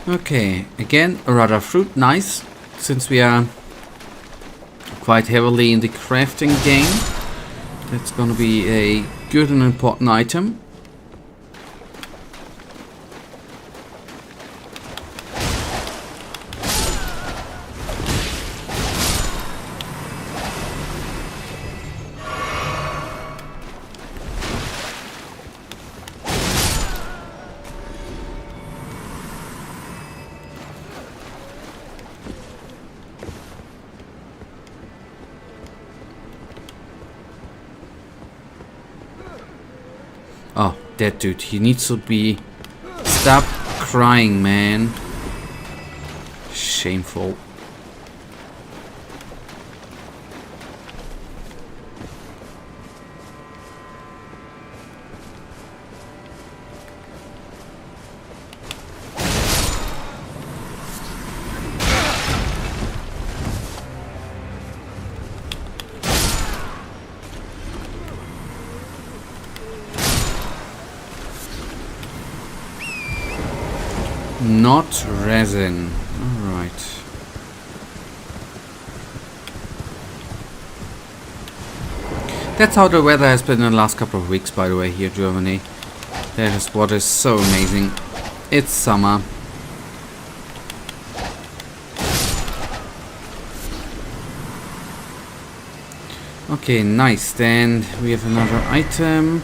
Okay, again, a rudder fruit, nice. Since we are quite heavily in the crafting game, that's gonna be a good and important item. Oh, that dude. He needs to be... Stop crying, man. Shameful. Not resin. Alright. That's how the weather has been in the last couple of weeks, by the way, here in Germany. That is what is so amazing. It's summer. Okay, nice. Then we have another item.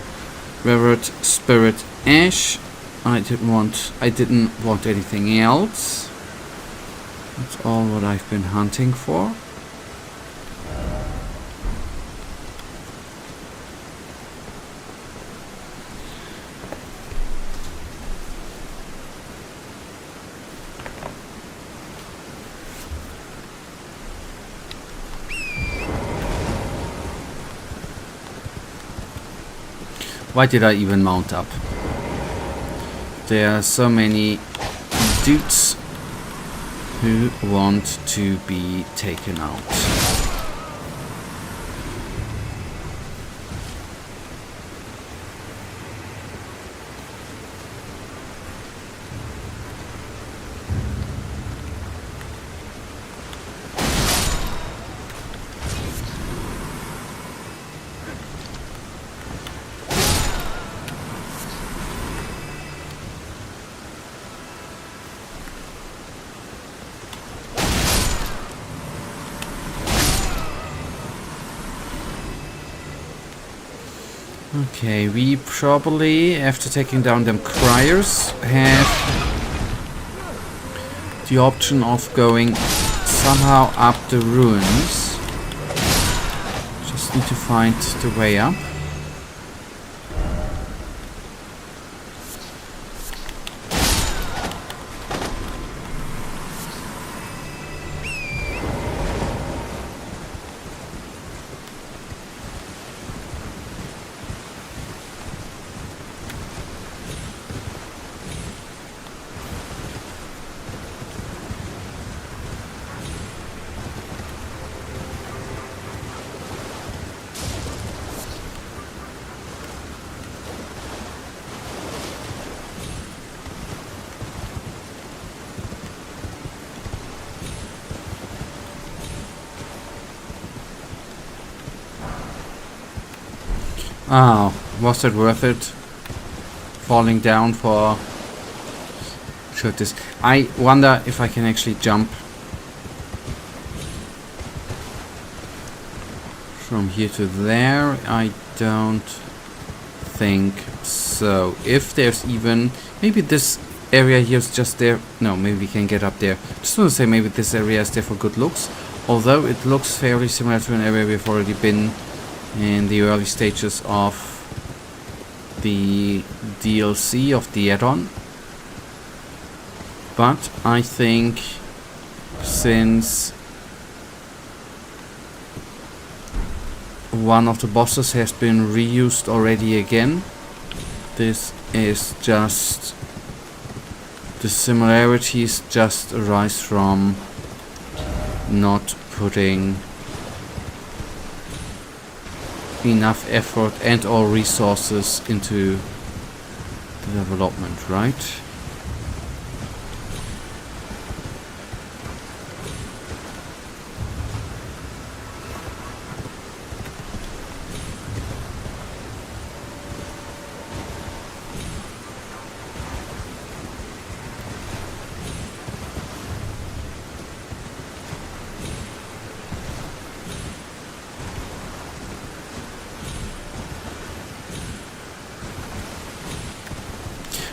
Revered Spirit Ash. I didn't want anything else. That's all what I've been hunting for. Why did I even mount up? There are so many dudes who want to be taken out. Okay, we probably, after taking down them criers, have the option of going somehow up the ruins. Just need to find the way up. Oh, was it worth it? Falling down for... Should this... I wonder if I can actually jump from here to there. I don't think so. If there's even... Maybe this area here is just there. No, maybe we can get up there. Just want to say maybe this area is there for good looks. Although it looks fairly similar to an area we've already been in the early stages of the DLC of the add-on. But I think since one of the bosses has been reused already again, this is just... the similarities just arise from not putting enough effort and or resources into the development, right?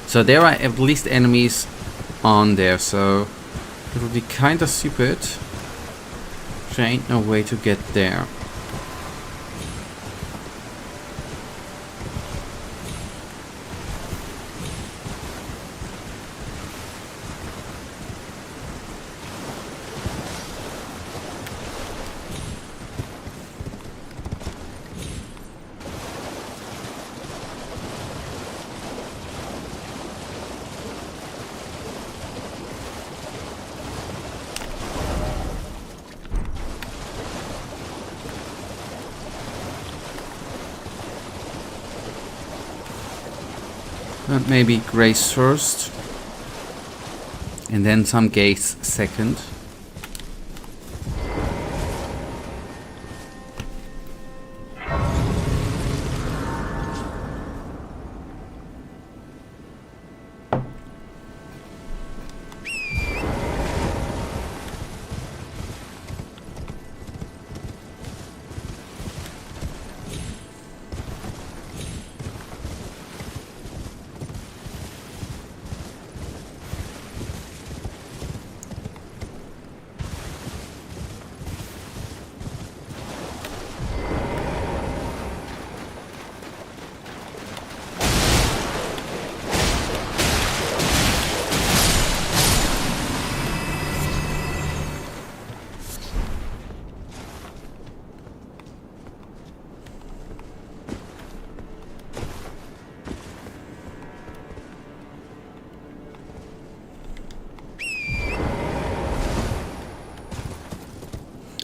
So there are at least enemies on there, so it would be kinda stupid. There ain't no way to get there. But maybe grace first. And then some gaze second.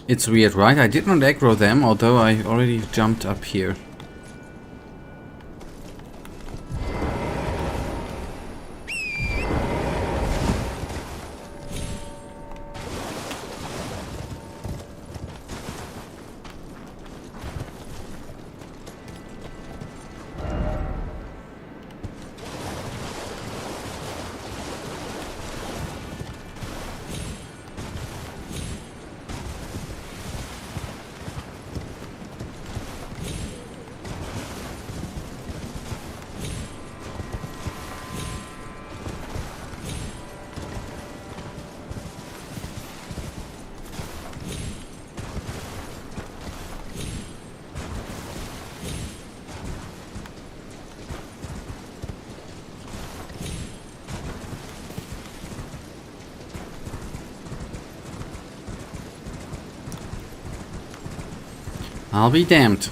It's weird, right? I did not aggro them, although I already jumped up here. I'll be damned.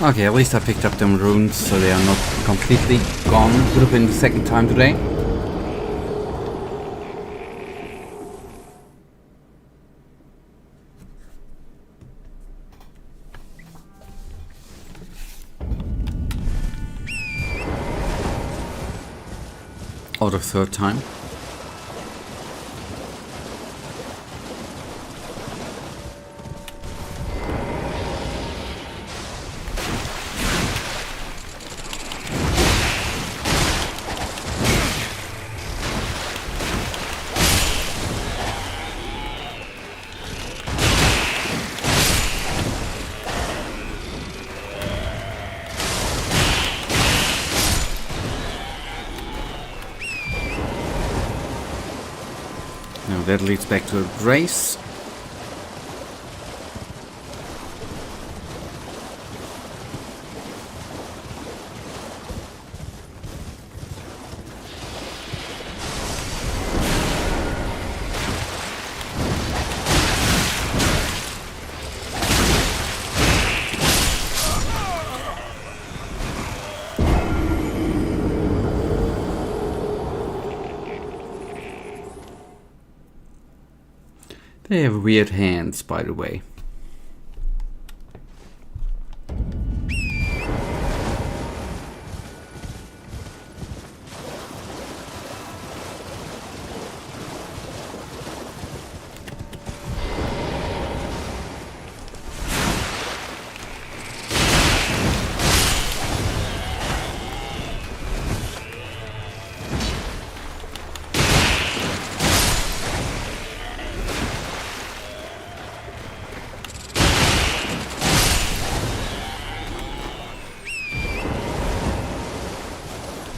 Okay, at least I picked up them runes, so they are not completely gone. Would have been the second time today. Or the third time. Now that leads back to a grace. They have weird hands, by the way.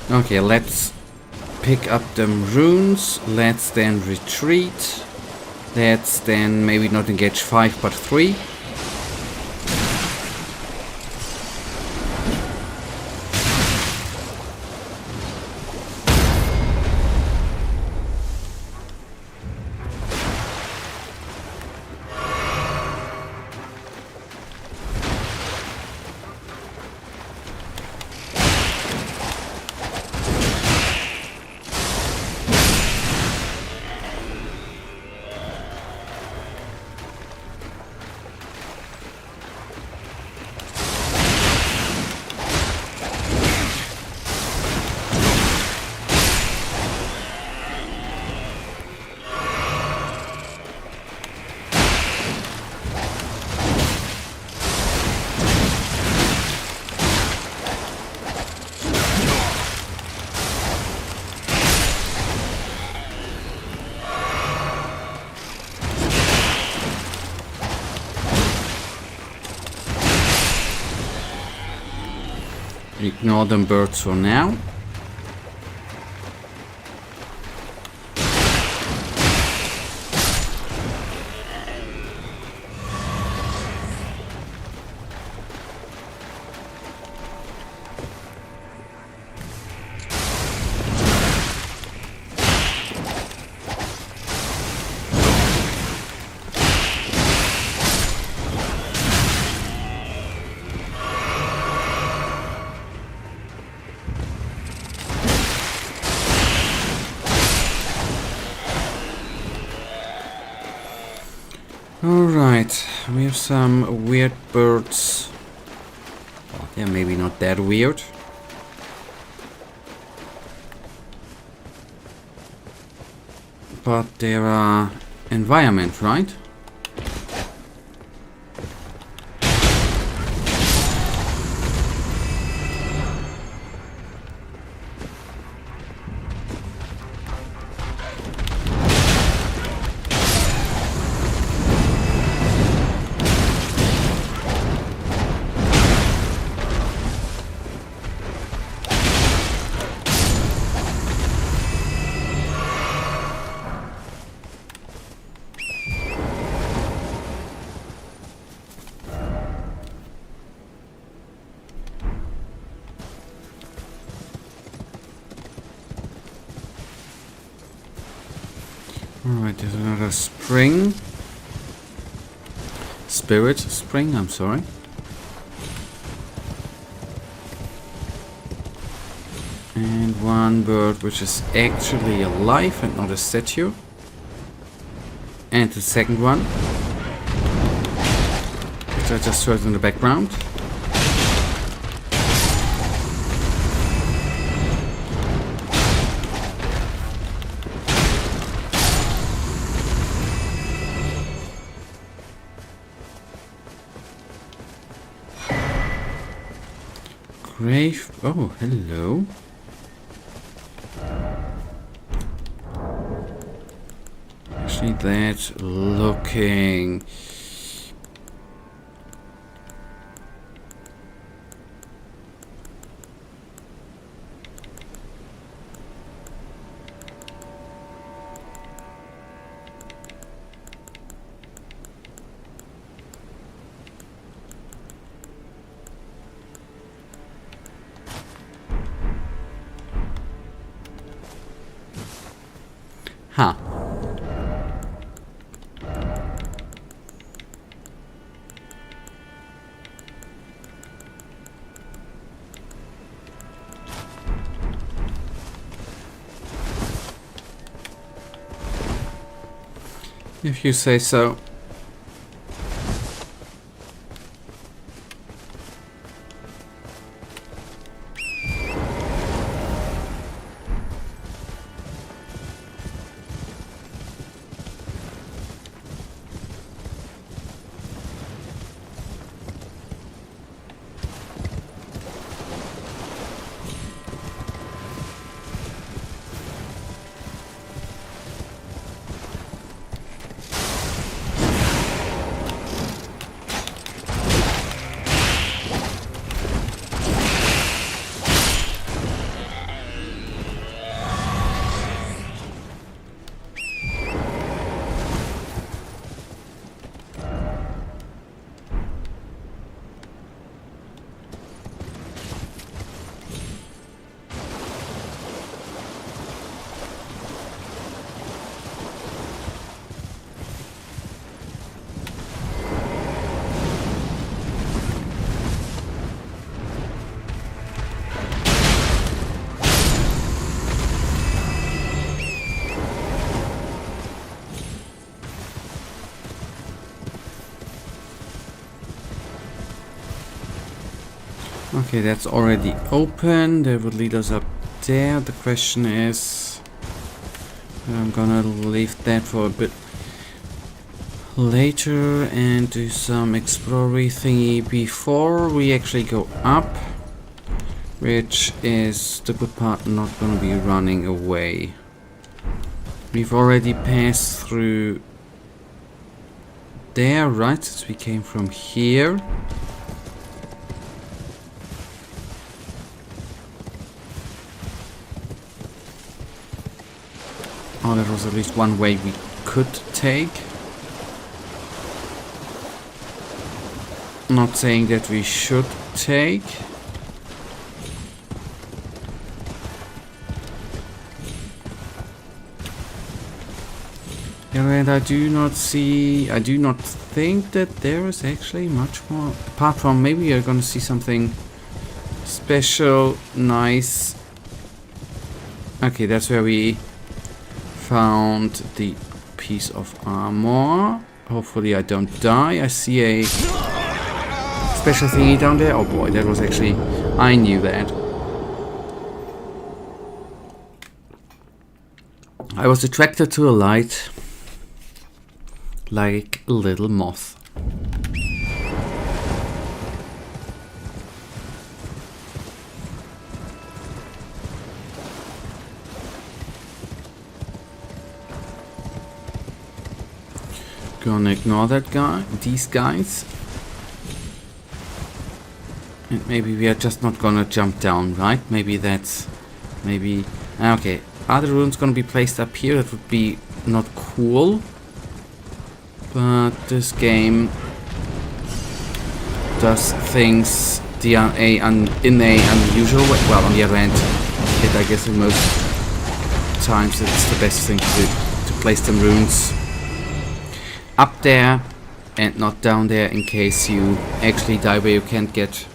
Okay, let's pick up them runes. Let's then retreat. Let's then maybe not engage 5 but 3. Ignore them birds for now. Alright, we have some weird birds. Well, yeah, maybe not that weird. But there are environment, right? Alright, there's another spring. Spirit spring, I'm sorry. And one bird which is actually alive and not a statue. And the second one, which I just heard in the background. Grave. Oh, hello. Actually, that's looking. Huh. If you say so. Okay, that's already open. That would lead us up there. The question is, I'm gonna leave that for a bit later and do some exploring thingy before we actually go up, which is the good part, not gonna be running away. We've already passed through there, right, since we came from here. Oh, there was at least one way we could take. Not saying that we should take. And I do not think that there is actually much more. Apart from maybe you're gonna see something special, nice. Okay, that's where we found the piece of armor. Hopefully I don't die. I see a special thingy down there. Oh boy, that was actually... I knew that. I was attracted to a light like a little moth. Gonna ignore that guy, these guys. And maybe we are just not gonna jump down, right? Maybe that's... maybe... okay. Are the runes gonna be placed up here? That would be not cool. But this game does things in a unusual way. Well, on the other hand, I guess in most times it's the best thing to do, to place them runes up there and not down there in case you actually die where you can't get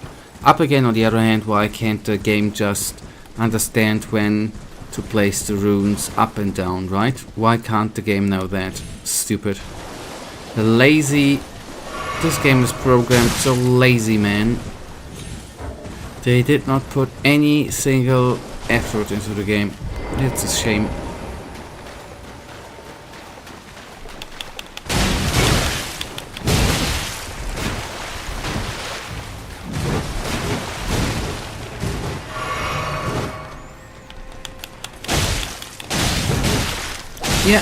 up again. On the other hand, why can't the game just understand when to place the runes up and down, right? Why can't the game know that? Stupid. The lazy... This game is programmed so lazy, man. They did not put any single effort into the game. It's a shame. Yeah.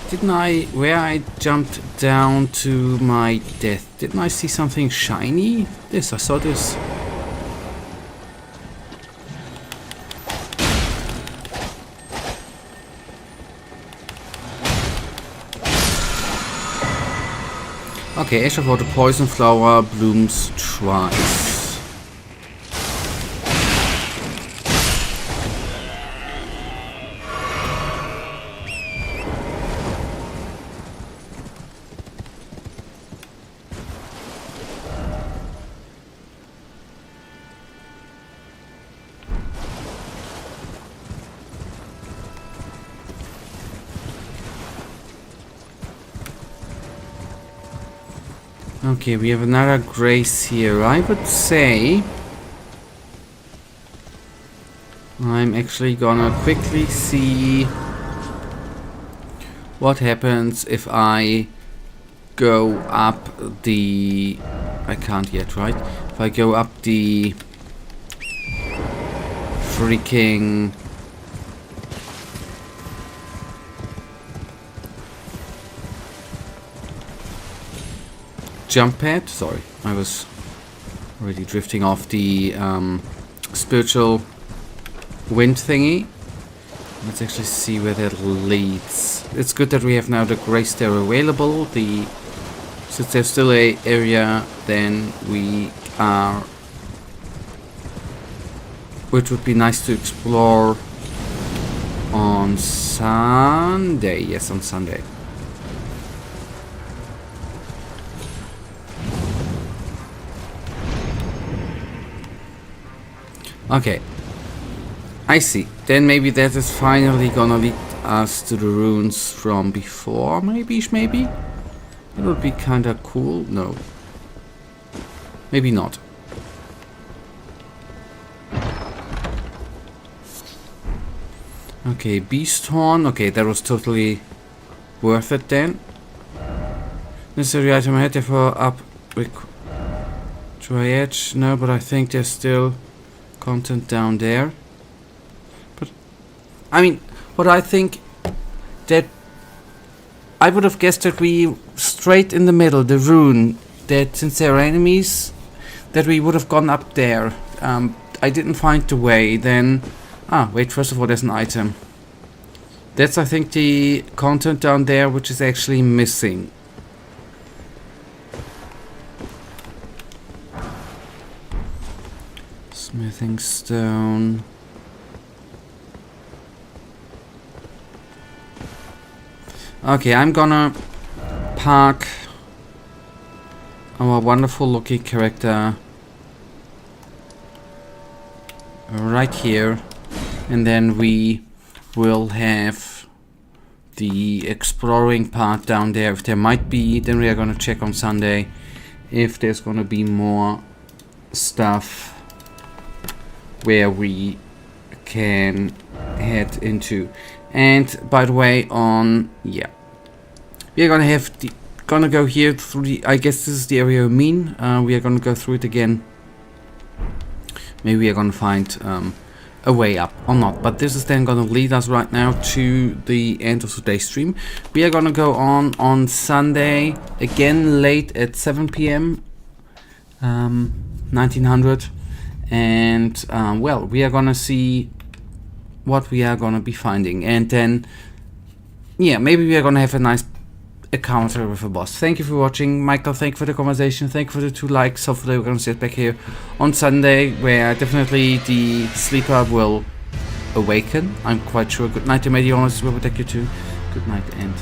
Didn't I, where I jumped down to my death, didn't I see something shiny? This, I saw this. Okay, Ash of War, the poison flower blooms twice. Okay, we have another grace here. I would say I'm actually gonna quickly see what happens if I go up the... I can't yet, right? If I go up the freaking... jump pad. Sorry, I was already drifting off the spiritual wind thingy. Let's actually see where that leads. It's good that we have now the grace there available. Since there's still a area, then we are... which would be nice to explore on Sunday. Yes, on Sunday. Okay, I see. Then maybe that is finally gonna lead us to the runes from before, maybe? That would be kinda cool. No. Maybe not. Okay, Beast Horn. Okay, that was totally worth it then. Necessary item ahead, therefore up... Try edge. No, but I think there's still... content down there. But I mean, what I think that I would have guessed that we straight in the middle, the rune, that since there are enemies, that we would have gone up there. I didn't find the way. Then wait, first of all, there's an item. That's, I think, the content down there which is actually missing. Smithing stone. Okay, I'm gonna park our wonderful looking character right here, and then we will have the exploring part down there. If there might be, then we are gonna check on Sunday if there's gonna be more stuff where we can head into. And by the way, we are gonna go here through the, I guess this is the area I mean. We are gonna go through it again. Maybe we are gonna find a way up or not, but this is then gonna lead us right now to the end of today's stream. We are gonna go on Sunday again late at 7 p.m. 1900. And well, we are gonna see what we are gonna be finding, and then yeah, maybe we are gonna have a nice encounter with a boss. Thank you for watching, Michael. Thank you for the conversation. Thank you for the 2 likes. Hopefully we're gonna sit back here on Sunday, where definitely the sleeper will awaken. I'm quite sure. Good night, Medianos. Will protect you too. Good night and